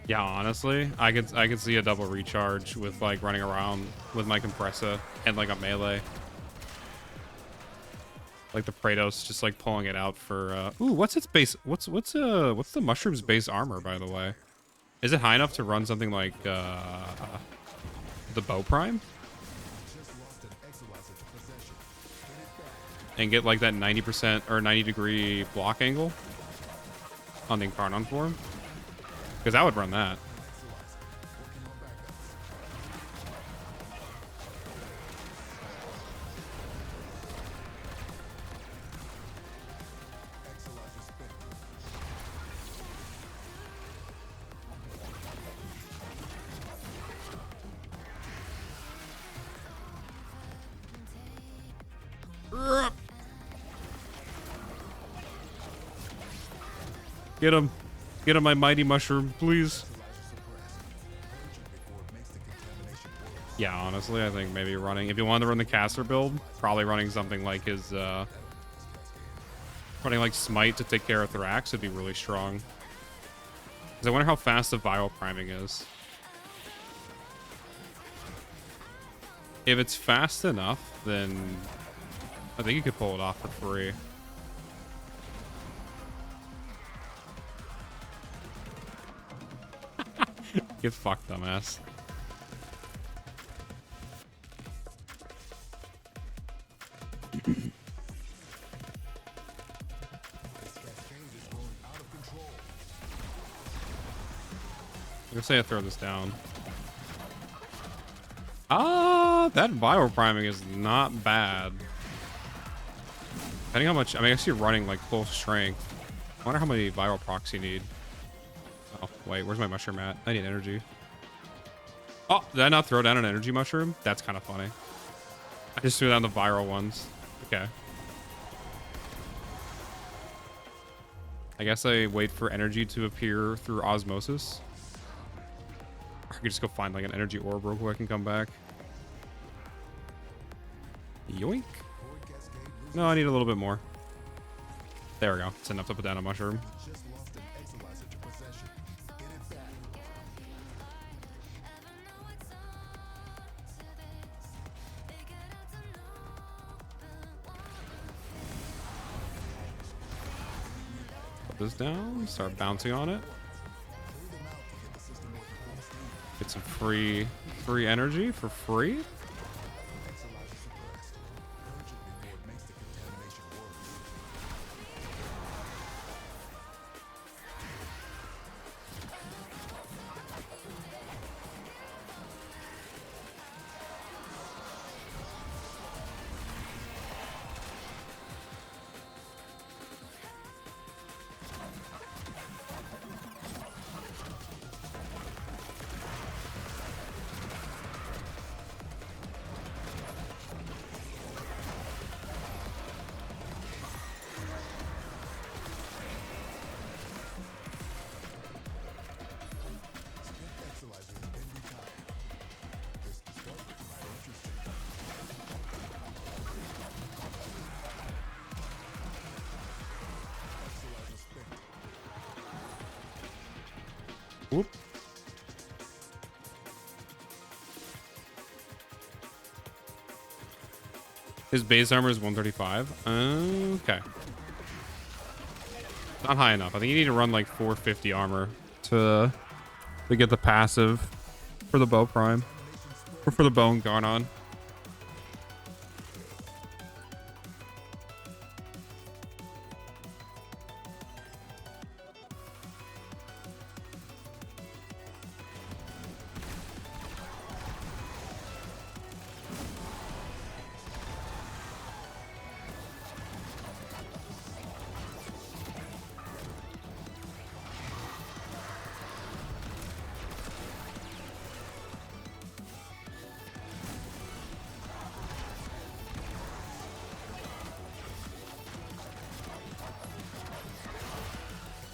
Yeah, honestly, I could see a double recharge with like running around with my compressor and like a melee. Like the Praetos just like pulling it out for ooh, what's its base? What's the mushroom's base armor, by the way? Is it high enough to run something like the bow prime? And get like that 90% or 90-degree block angle on the Incarnon form? Because I would run that. Get him. Get him, my mighty mushroom, please. Yeah, honestly, I think maybe running... If you wanted to run the caster build, probably running something like his... running like Smite to take care of Thrax would be really strong. Because I wonder how fast the viral priming is. If it's fast enough, then I think you could pull it off for free. Get fucked, dumbass. I'm gonna say I throw this down. That viral priming is not bad. Depending how much, I mean, I guess you're running like full strength. I wonder how many viral procs you need. Oh, wait, where's my mushroom at? I need energy. Oh, did I not throw down an energy mushroom? That's kind of funny. I just threw down the viral ones. Okay. I guess I wait for energy to appear through osmosis. I could just go find like an energy orb real quick and come back. Yoink. No, I need a little bit more. There we go. It's enough to put down a mushroom. Put this down. Start bouncing on it. Get some free energy for free. Whoop. His base armor is 135. Okay. Not high enough. I think you need to run like 450 armor to get the passive for the bow prime. Or for the bone going on.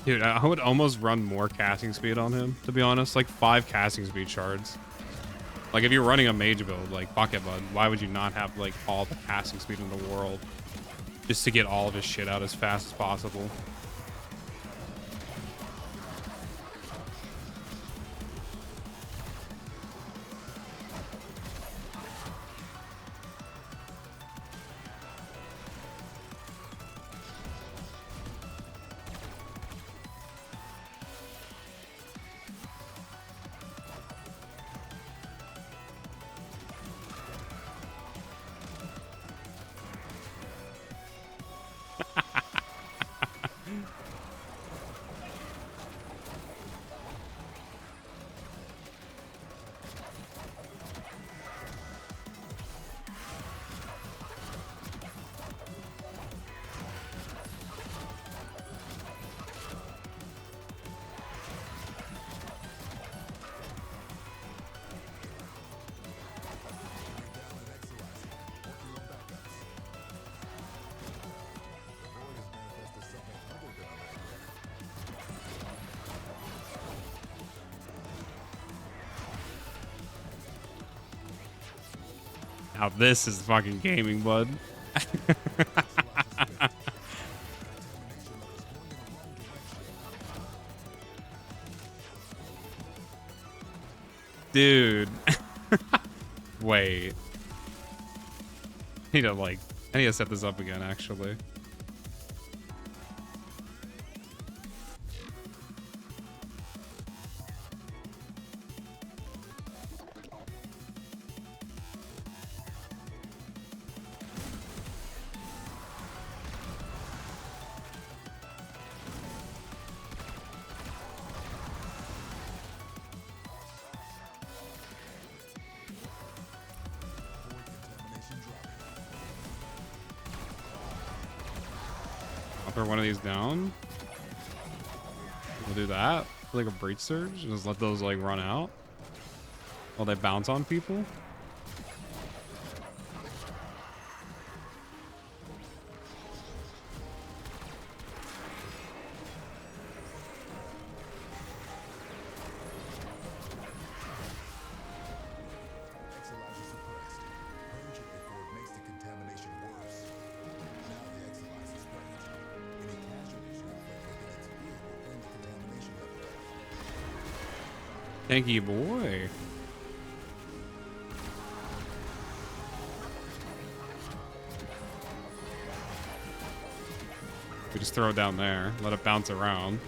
Dude, I would almost run more casting speed on him, to be honest. Like 5 casting speed shards. Like if you're running a mage build, like Bucket Bud, why would you not have like all the casting speed in the world? Just to get all of his shit out as fast as possible. Now this is fucking gaming, bud. Dude. Wait. I need to set this up again, actually. I'll throw one of these down. We'll do that. Like a breach surge. Just let those like run out while they bounce on people. Thank you, boy. We just throw it down there, let it bounce around.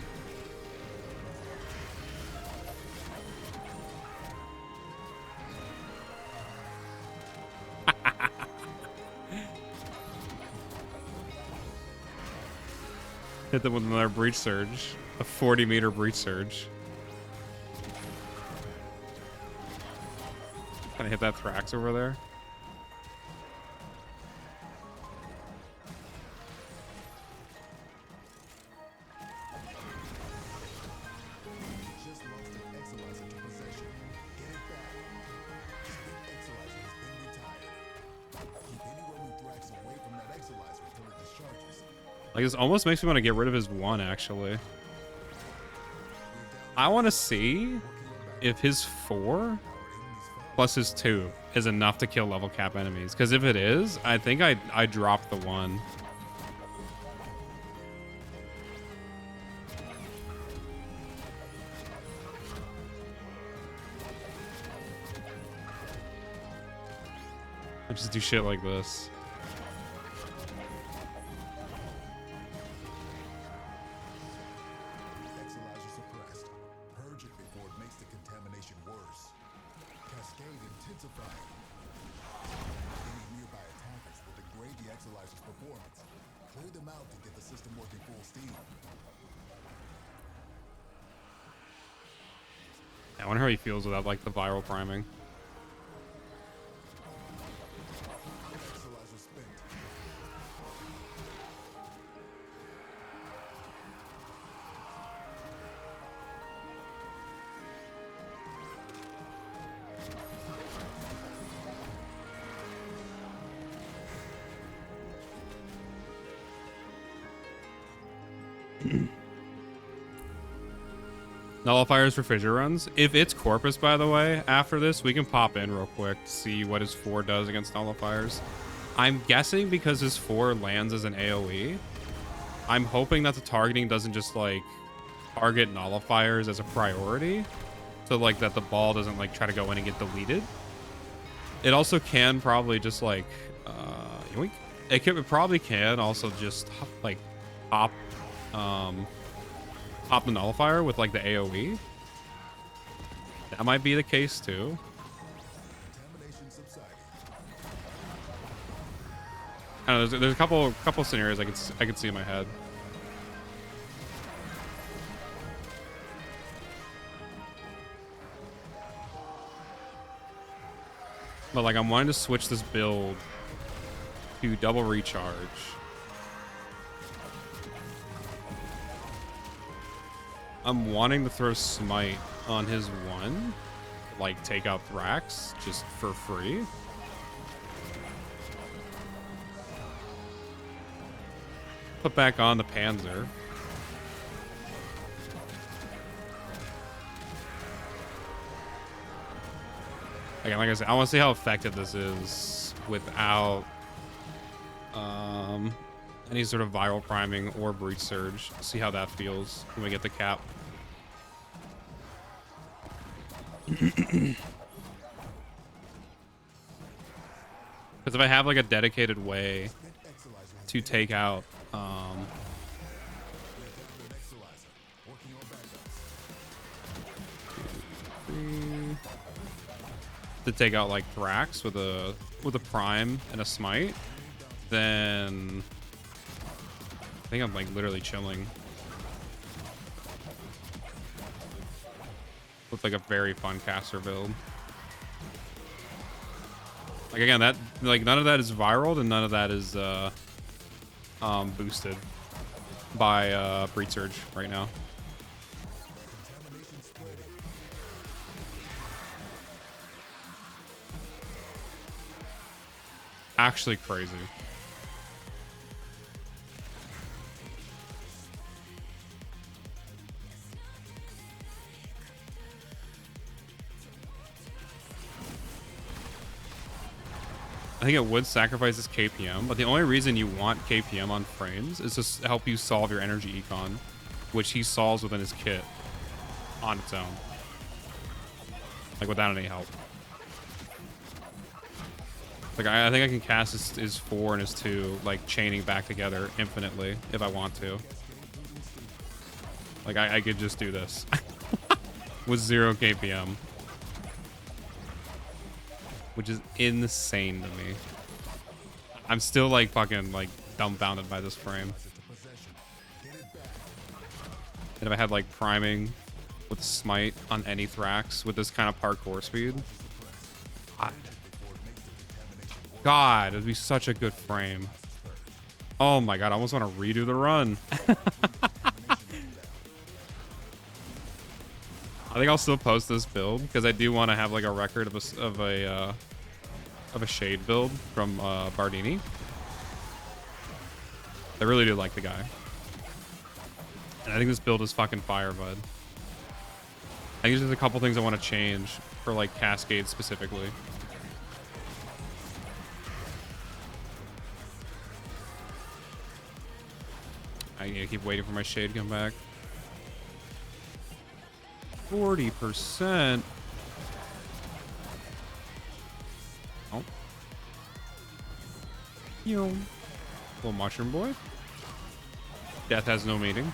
Hit them with another breach surge, a 40-meter breach surge. Can I hit that Thrax over there? Like, this almost makes me want to get rid of his one, actually. I want to see if his 4 plus his 2 is enough to kill level cap enemies. Because if it is, I think I drop the 1. I just do shit like this. Cascade intensified. Any nearby attackers will degrade the Exolizer's performance. Clear them out to get the system working full steam. I wonder how he feels without like the viral priming. Exolizer spent. Nullifiers for fissure runs. If it's Corpus, by the way, after this, we can pop in real quick to see what his 4 does against nullifiers. I'm guessing because his 4 lands as an AoE. I'm hoping that the targeting doesn't just like target nullifiers as a priority. So like that the ball doesn't like try to go in and get deleted. It also can probably just like yoink. It probably can also just like pop the nullifier with like the AoE. That might be the case too. I don't know, there's a couple scenarios I could see in my head. But like I'm wanting to switch this build to double recharge. I'm wanting to throw Smite on his 1, like take out Thrax just for free. Put back on the Panzer. Again, like I said, I want to see how effective this is without any sort of viral priming or breach surge. See how that feels when we get the cap. Because if I have like a dedicated way to take out like Thrax with a prime and a smite, then I think I'm like literally chilling with like a very fun caster build. Like again, that like none of that is viral and none of that is boosted by breach surge right now. Actually crazy. I think it would sacrifice his KPM, but the only reason you want KPM on frames is to help you solve your energy econ, which he solves within his kit on its own, like without any help. Like I think I can cast his 4 and his 2 like chaining back together infinitely if I want to. Like I could just do this with 0 KPM, which is insane to me. I'm still like fucking like dumbfounded by this frame. And if I had like priming with smite on any Thrax with this kind of parkour speed, God, it'd be such a good frame. Oh my God, I almost want to redo the run. I think I'll still post this build because I do want to have like a record of a shade build from Bardini. I really do like the guy, and I think this build is fucking fire, bud. I think there's just a couple things I want to change for like Cascade specifically. I need to keep waiting for my shade to come back. 40%. Oh. Yo. Little mushroom boy. Death has no meaning.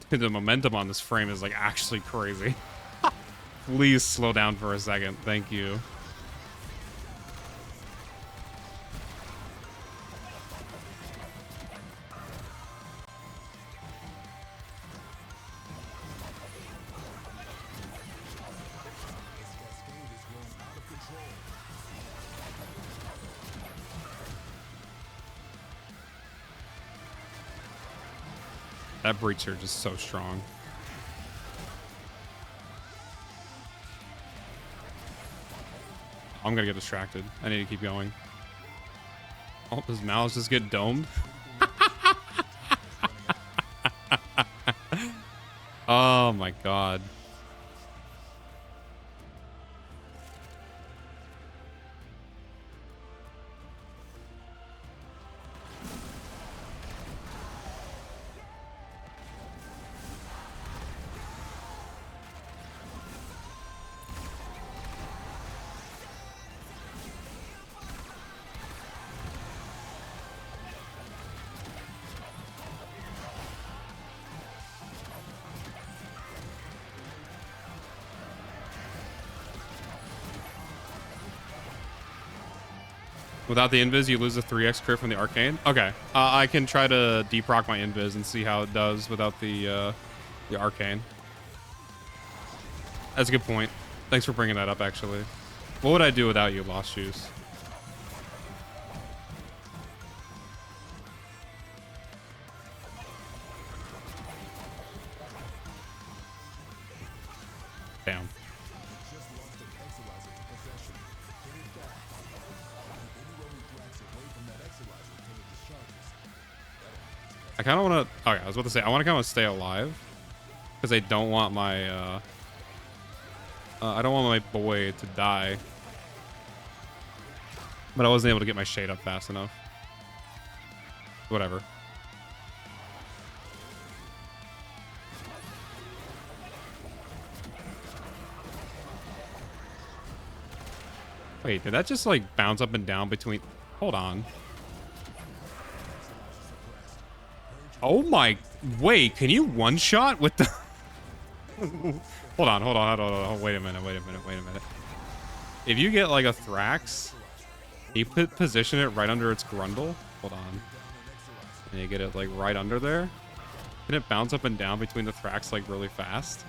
The momentum on this frame is like actually crazy. Please slow down for a second. Thank you. That breach surge is so strong. I'm gonna get distracted. I need to keep going. Oh, does Malice just get domed? Oh my God. Without the invis, you lose a 3x crit from the arcane. Okay, I can try to deproc my invis and see how it does without the arcane. That's a good point. Thanks for bringing that up, actually. What would I do without you, Lost Juice? Damn. I kind of want to... Okay, I was about to say, I want to kind of stay alive. Because I don't want my... I don't want my boy to die. But I wasn't able to get my shade up fast enough. Whatever. Wait, did that just like bounce up and down between... Hold on. Oh my... Wait, can you one-shot with the... hold on. Wait a minute. If you get like a Thrax, you position it right under its grundle. Hold on. And you get it like right under there. Can it bounce up and down between the Thrax like really fast?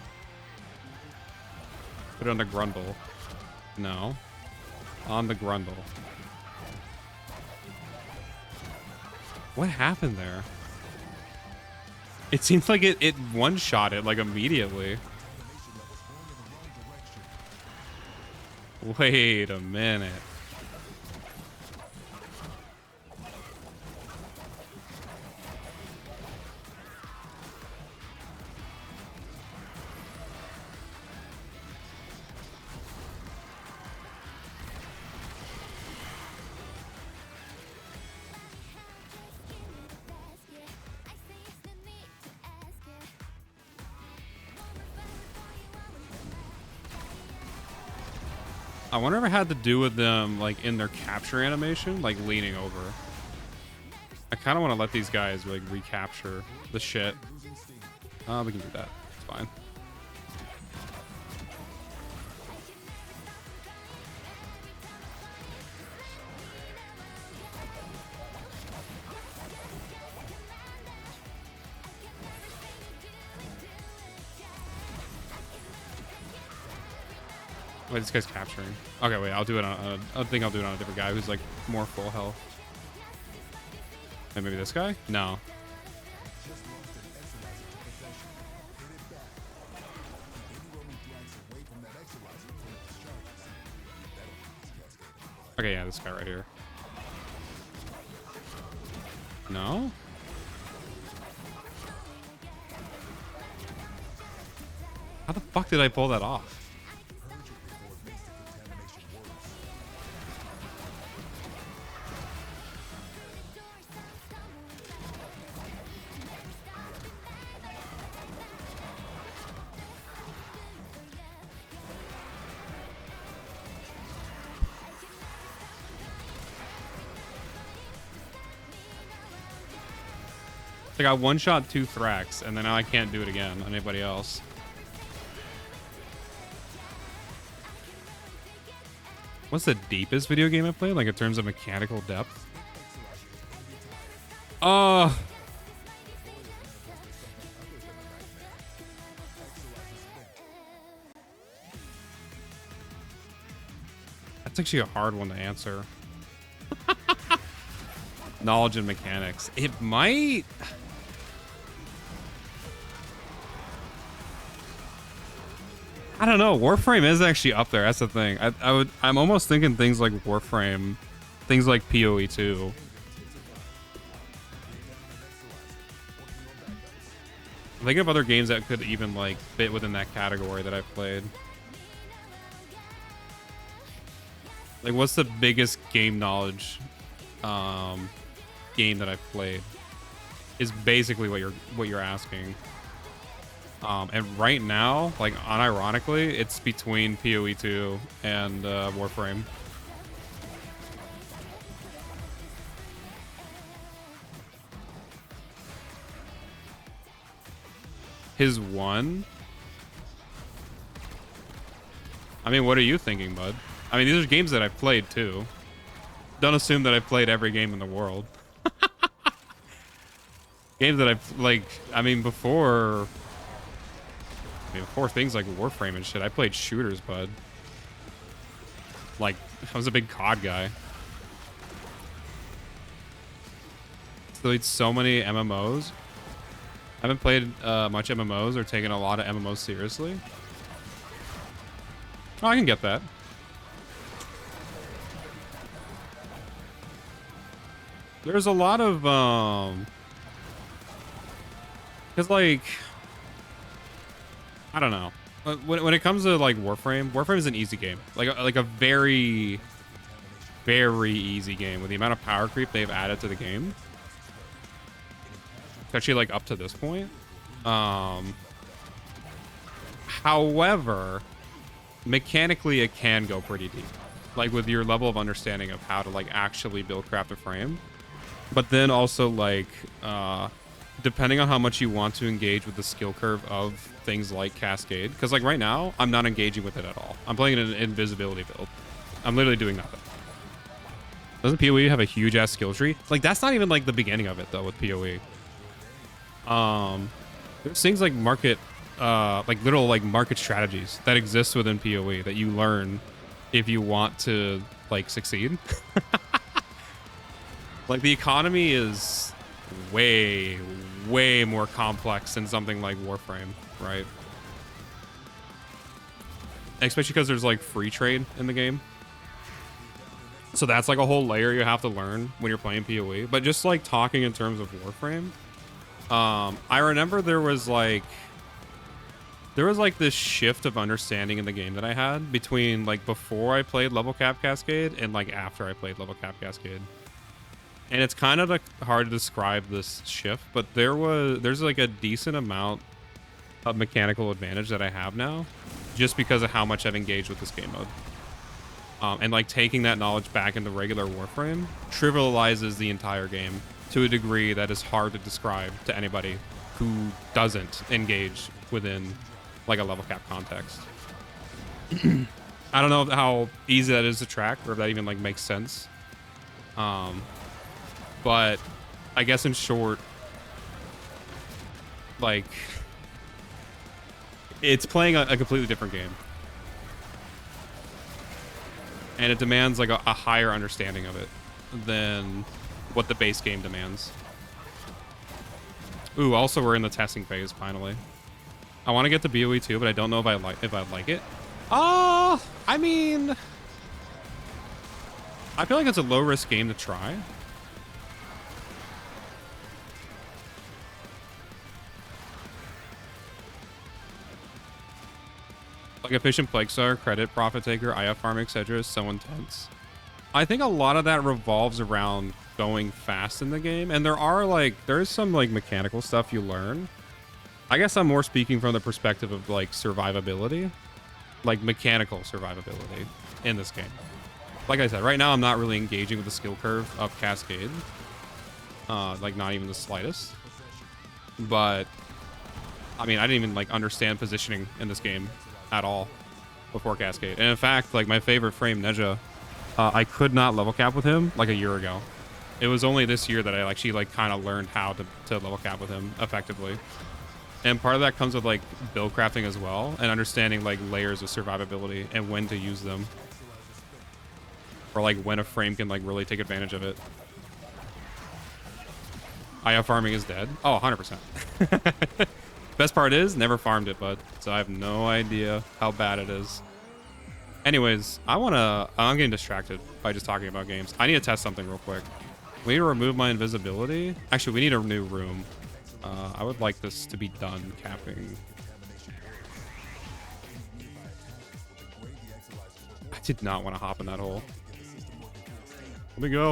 Put it on the grundle. No. On the grundle. What happened there? It seems like it one-shot it like immediately. Wait a minute. I wonder if it had to do with them, like, in their capture animation, like, leaning over. I kind of want to let these guys, like, recapture the shit. We can do that. It's fine. Wait, this guy's capturing. Okay, wait, I'll do it on I think I'll do it on a different guy who's like more full health. And maybe this guy? No. Okay, yeah, this guy right here. No? How the fuck did I pull that off? I got one-shot 2 Thrax, and then now I can't do it again on anybody else. What's the deepest video game I played, like in terms of mechanical depth? That's actually a hard one to answer. Knowledge and mechanics. It might... I don't know. Warframe is actually up there. That's the thing. I'm almost thinking things like Warframe, things like PoE 2. I'm thinking of other games that could even like fit within that category that I've played. Like, what's the biggest game knowledge game that I've played? Is basically what you're asking. And right now, like unironically, it's between PoE 2 and Warframe. His one? I mean, what are you thinking, bud? I mean, these are games that I've played too. Don't assume that I've played every game in the world. Games that I've, like, I mean, before things like Warframe and shit, I played shooters, bud. Like, I was a big COD guy. Played so many MMOs. I haven't played much MMOs or taken a lot of MMOs seriously. Oh, I can get that. There's a lot of because like I don't know. When it comes to like Warframe is an easy game. Like a very easy game with the amount of power creep they've added to the game. Especially like up to this point. However, mechanically it can go pretty deep. Like with your level of understanding of how to like actually build craft a frame. But then also like depending on how much you want to engage with the skill curve of things like Cascade, because like right now I'm not engaging with it at all. I'm playing an invisibility build. I'm literally doing nothing. Doesn't PoE have a huge ass skill tree? Like that's not even like the beginning of it though with PoE. There's things like market like little like market strategies that exist within PoE that you learn if you want to like succeed. Like the economy is way more complex than something like Warframe, right? Especially because there's like free trade in the game. So that's like a whole layer you have to learn when you're playing PoE. But just like talking in terms of Warframe, I remember there was like this shift of understanding in the game that I had between like before I played level cap Cascade and like after I played level cap Cascade. And it's kind of like hard to describe this shift, but there's like a decent amount of mechanical advantage that I have now just because of how much I've engaged with this game mode. And like taking that knowledge back into regular Warframe trivializes the entire game to a degree that is hard to describe to anybody who doesn't engage within like a level cap context. I don't know how easy that is to track or if that even like makes sense. But I guess in short, like it's playing a completely different game. And it demands like a higher understanding of it than what the base game demands. Ooh, also we're in the testing phase finally. I want to get to BOE too, but I don't know if I like it. I mean, I feel like it's a low risk game to try. Like Efficient Plague Star, Credit, Profit Taker, IF Farm, etc. is so intense. I think a lot of that revolves around going fast in the game, and there's some like mechanical stuff you learn. I guess I'm more speaking from the perspective of like survivability, like mechanical survivability in this game. Like I said, right now I'm not really engaging with the skill curve of Cascade, like not even the slightest. But I mean, I didn't even like understand positioning in this game at all before Cascade. And in fact, like my favorite frame, Neja, I could not level cap with him like a year ago. It was only this year that I actually like kind of learned how to level cap with him effectively. And part of that comes with like build crafting as well and understanding like layers of survivability and when to use them. Or like when a frame can like really take advantage of it. IO farming is dead. Oh, 100%. Best part is never farmed it, bud. So I have no idea how bad it is. Anyways, I'm getting distracted by just talking about games. I need to test something real quick. We need to remove my invisibility. Actually, we need a new room. I would like this to be done capping. I did not want to hop in that hole. Let me go.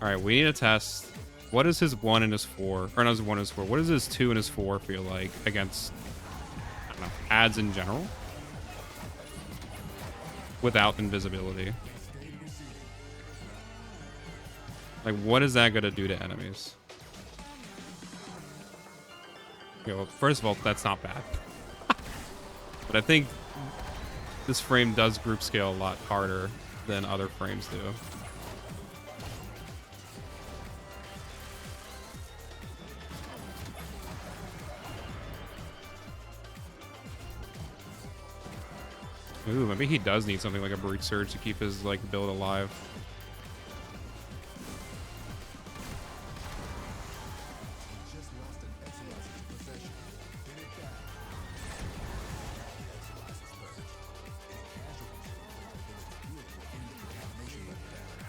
All right, we need to test. What is his 1 and his 4? Or not his 1 and his 4. What does his 2 and his 4 feel like against, I don't know, ads in general? Without invisibility. Like, what is that going to do to enemies? Okay, well, first of all, that's not bad. But I think this frame does group scale a lot harder than other frames do. Ooh, maybe he does need something like a Brute Surge to keep his like build alive.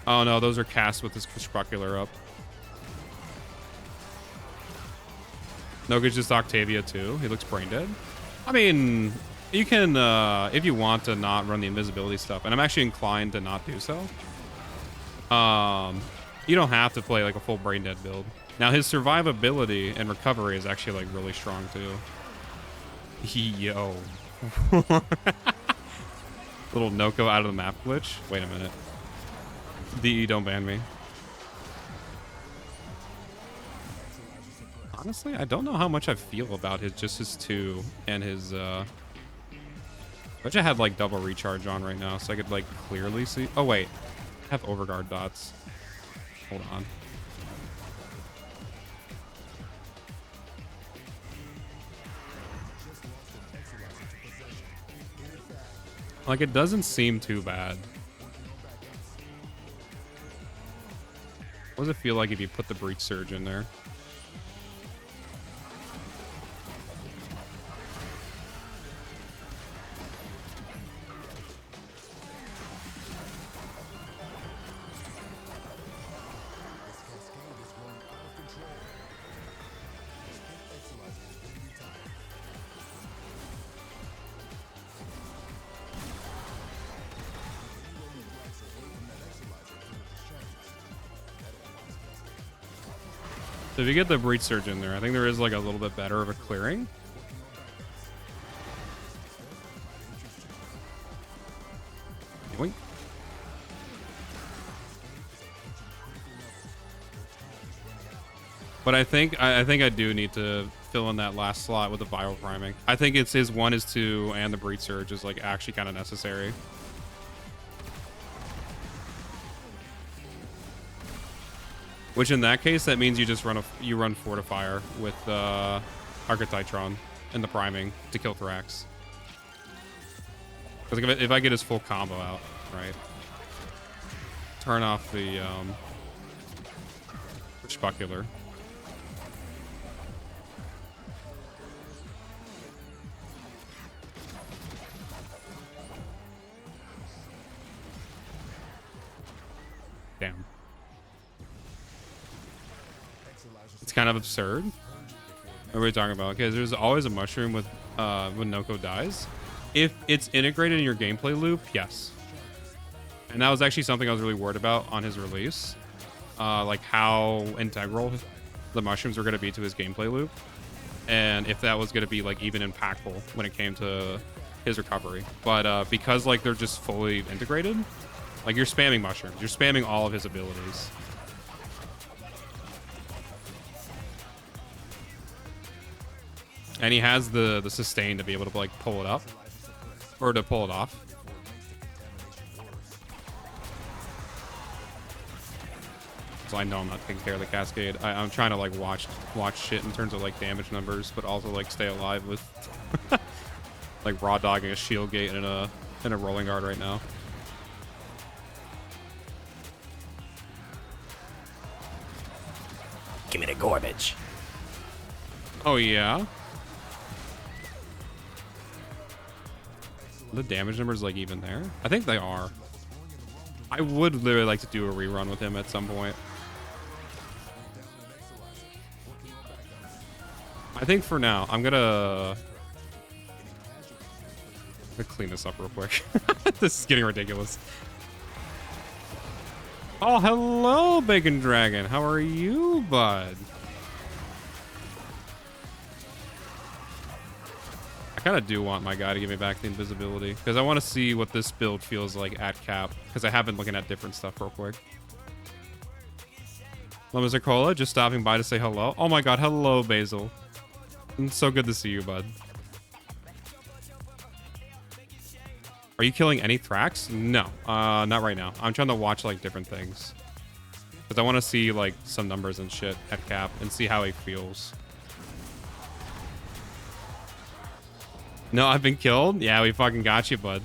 Oh no, those are cast with his Crepuscular up. Noga's just Octavia too. He looks brain dead. I mean, you can, if you want to not run the invisibility stuff, and I'm actually inclined to not do so. You don't have to play like a full brain dead build. Now his survivability and recovery is actually like really strong too. Yo. Little Nekko out of the map glitch. Wait a minute. DE, don't ban me. Honestly, I don't know how much I feel about his 2 and his which I have like double recharge on right now, so I could like clearly see. Oh wait, I have overguard dots. Hold on. Like, it doesn't seem too bad. What does it feel like if you put the Breach Surge in there? So if you get the Breach Surge in there, I think there is like a little bit better of a clearing. Yoink. But I think I do need to fill in that last slot with the viral priming. I think it's his 1 is 2 and the Breach Surge is like actually kind of necessary. Which in that case, that means you just run Fortifier with Archetytron and the priming to kill Thrax. Because if I get his full combo out, right? Turn off the Crepuscular. Damn. It's kind of absurd. What are we talking about? Okay, there's always a mushroom with when Nekko dies. If it's integrated in your gameplay loop, yes. And that was actually something I was really worried about on his release. Like how integral the mushrooms were going to be to his gameplay loop. And if that was going to be like even impactful when it came to his recovery. But because like they're just fully integrated, like you're spamming mushrooms. You're spamming all of his abilities. And he has the sustain to be able to like pull it up or to pull it off. So I know I'm not taking care of the Cascade. I'm trying to like watch shit in terms of like damage numbers, but also like stay alive with like raw dogging a shield gate and a rolling guard right now. Give me the garbage. Oh yeah. The damage numbers like even there? I think they are. I would literally like to do a rerun with him at some point. I think for now, I'm gonna clean this up real quick. This is getting ridiculous. Oh, hello, Bacon Dragon. How are you, bud? I kind of do want my guy to give me back the invisibility because I want to see what this build feels like at cap because I have been looking at different stuff real quick. Lemon Cola just stopping by to say hello. Oh my god, hello, Basil. It's so good to see you, bud. Are you killing any Thrax? No, not right now. I'm trying to watch like different things because I want to see like some numbers and shit at cap and see how he feels. No, I've been killed? Yeah, we fucking got you, bud.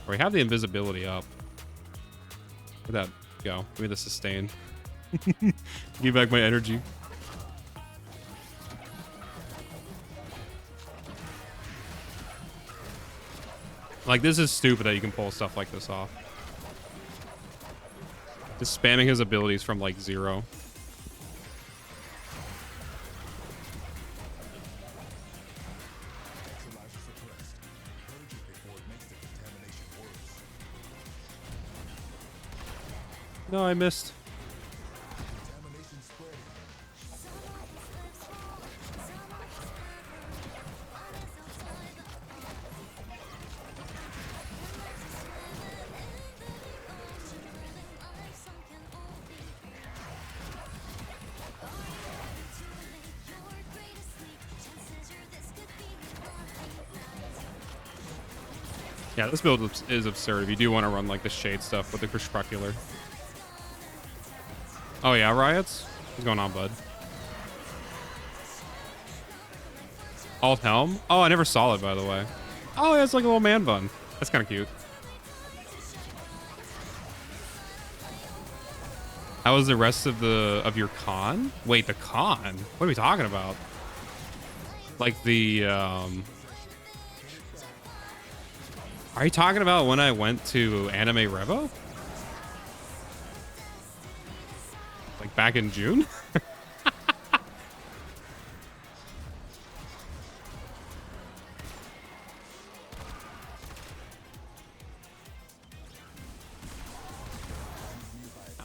We have the invisibility up. Where'd that go? Give me the sustain. Give back my energy. Like, this is stupid that you can pull stuff like this off. Just spamming his abilities from, like, 0. No, I missed. Yeah, this build is absurd if you do want to run like the shade stuff with the Crepuscular. Oh yeah, Riots? What's going on, bud? Alt Helm? Oh, I never saw it, by the way. Oh, yeah, it's like a little man bun. That's kind of cute. How was the rest of your con? Wait, the con? What are we talking about? Like the Are you talking about when I went to Anime Revo? Like back in June?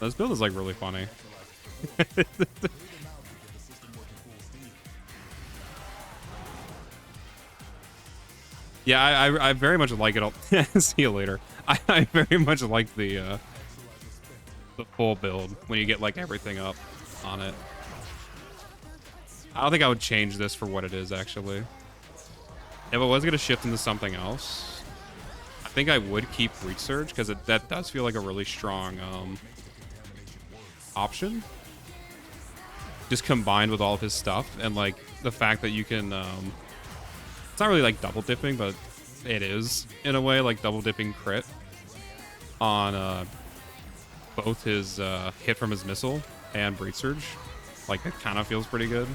This build is like really funny. Yeah, I very much like it all. See you later. I very much like the full build when you get like everything up on it. I don't think I would change this for what it is actually. If it was gonna shift into something else, I think I would keep Breach Surge because that does feel like a really strong option. Just combined with all of his stuff and like the fact that you can it's not really like double dipping, but it is in a way like double dipping crit on both his hit from his missile and Breach Surge. Like it kind of feels pretty good.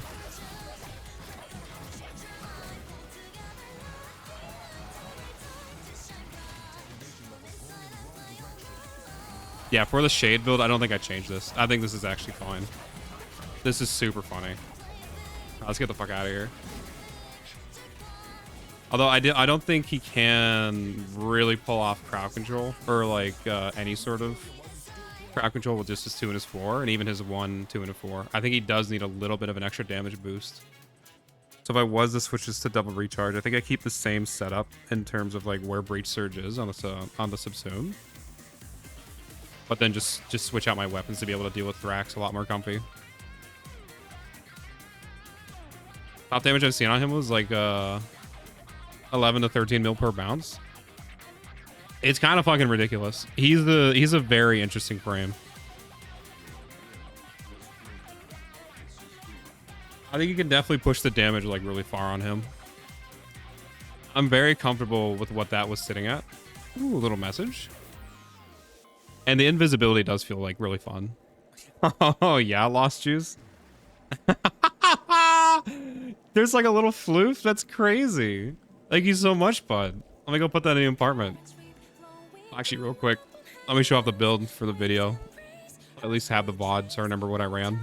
Yeah, for the shade build, I don't think I changed this. I think this is actually fine. This is super funny. Let's get the fuck out of here. Although I don't think he can really pull off crowd control or like any sort of crowd control with just his 2 and his 4, and even his 1, 2, and a 4. I think he does need a little bit of an extra damage boost. So if I was to switch this to double recharge, I think I keep the same setup in terms of like where Breach Surge is on the subsume. But then just switch out my weapons to be able to deal with Thrax a lot more comfy. Top damage I've seen on him was like 11 to 13 mil per bounce. It's kind of fucking ridiculous. He's a very interesting frame. I think you can definitely push the damage like really far on him. I'm very comfortable with what that was sitting at. Ooh, a little message. And the invisibility does feel like really fun. Oh yeah, Lost Juice. There's like a little floof. That's crazy. Thank you so much, bud. Let me go put that in the apartment. Actually, real quick, let me show off the build for the video. At least have the VOD so I remember what I ran.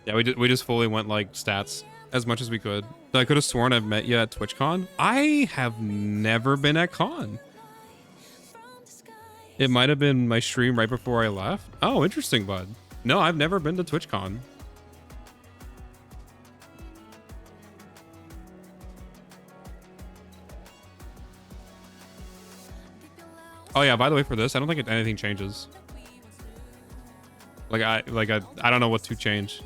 Yeah, we just fully went like stats as much as we could. I could have sworn I've met you at TwitchCon. I have never been at con. It might have been my stream right before I left. Oh, interesting, bud. No, I've never been to TwitchCon. Oh yeah, by the way, for this, I don't think anything changes. I don't know what to change.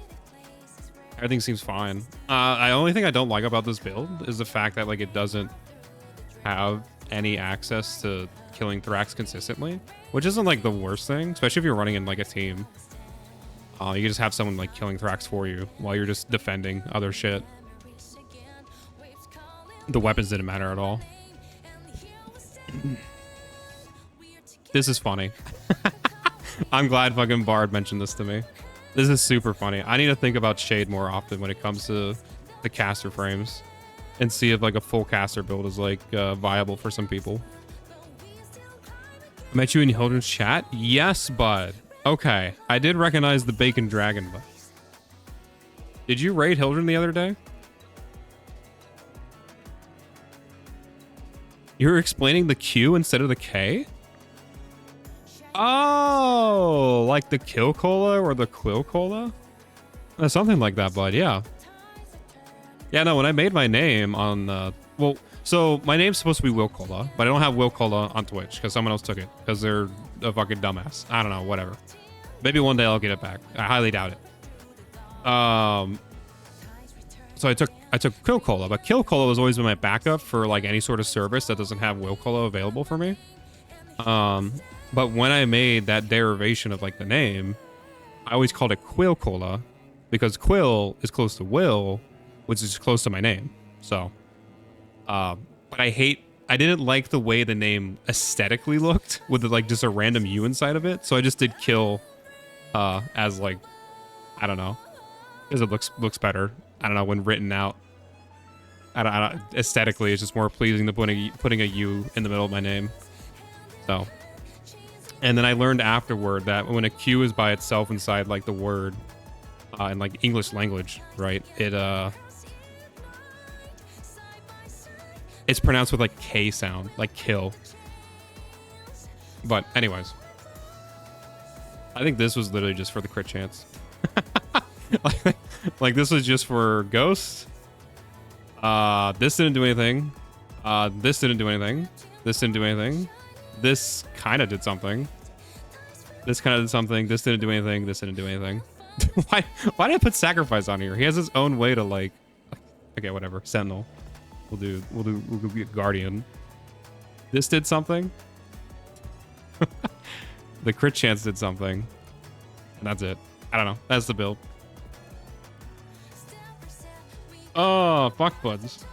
Everything seems fine. The only thing I don't like about this build is the fact that like it doesn't have any access to killing Thrax consistently, which isn't like the worst thing, especially if you're running in like a team. You can just have someone like killing Thrax for you while you're just defending other shit. The weapons didn't matter at all. This is funny. I'm glad fucking Bard mentioned this to me. This is super funny. I need to think about shade more often when it comes to the caster frames. and see if like a full caster build is like viable for some people. I met you in Hildren's chat. Yes, bud. Okay, I did recognize the Bacon Dragon, bud. Did you raid Hildren the other day? You were explaining the Q instead of the K? Oh, like the Kill Cola or the Quill Cola? Something like that, bud. Yeah. Yeah, no, when I made my name on, well, so my name's supposed to be Will Cola, but I don't have Will Cola on Twitch because someone else took it because they're a fucking dumbass. I don't know, whatever. Maybe one day I'll get it back. I highly doubt it. So I took Kill Cola, but Kill Cola has always been my backup for like any sort of service that doesn't have Will Cola available for me. But when I made that derivation of like the name, I always called it Quill Cola because Quill is close to Will, which is close to my name. So, but I didn't like the way the name aesthetically looked with like just a random U inside of it. So I just did Kill, as like, I don't know, because it looks better. I don't know, when written out. I don't aesthetically, it's just more pleasing than putting a U in the middle of my name. So, and then I learned afterward that when a Q is by itself inside like the word, in like English language, right? It's pronounced with like K sound, like kill. But anyways, I think this was literally just for the crit chance. like this was just for Ghost. This didn't do anything. This didn't do anything. This didn't do anything. This kind of did something. This kind of did something. This didn't do anything. This didn't do anything. Why did I put Sacrifice on here? He has his own way to like. Okay, whatever. Sentinel. We'll get Guardian. This did something. The crit chance did something. And that's it. I don't know. That's the build. Oh, fuck buds.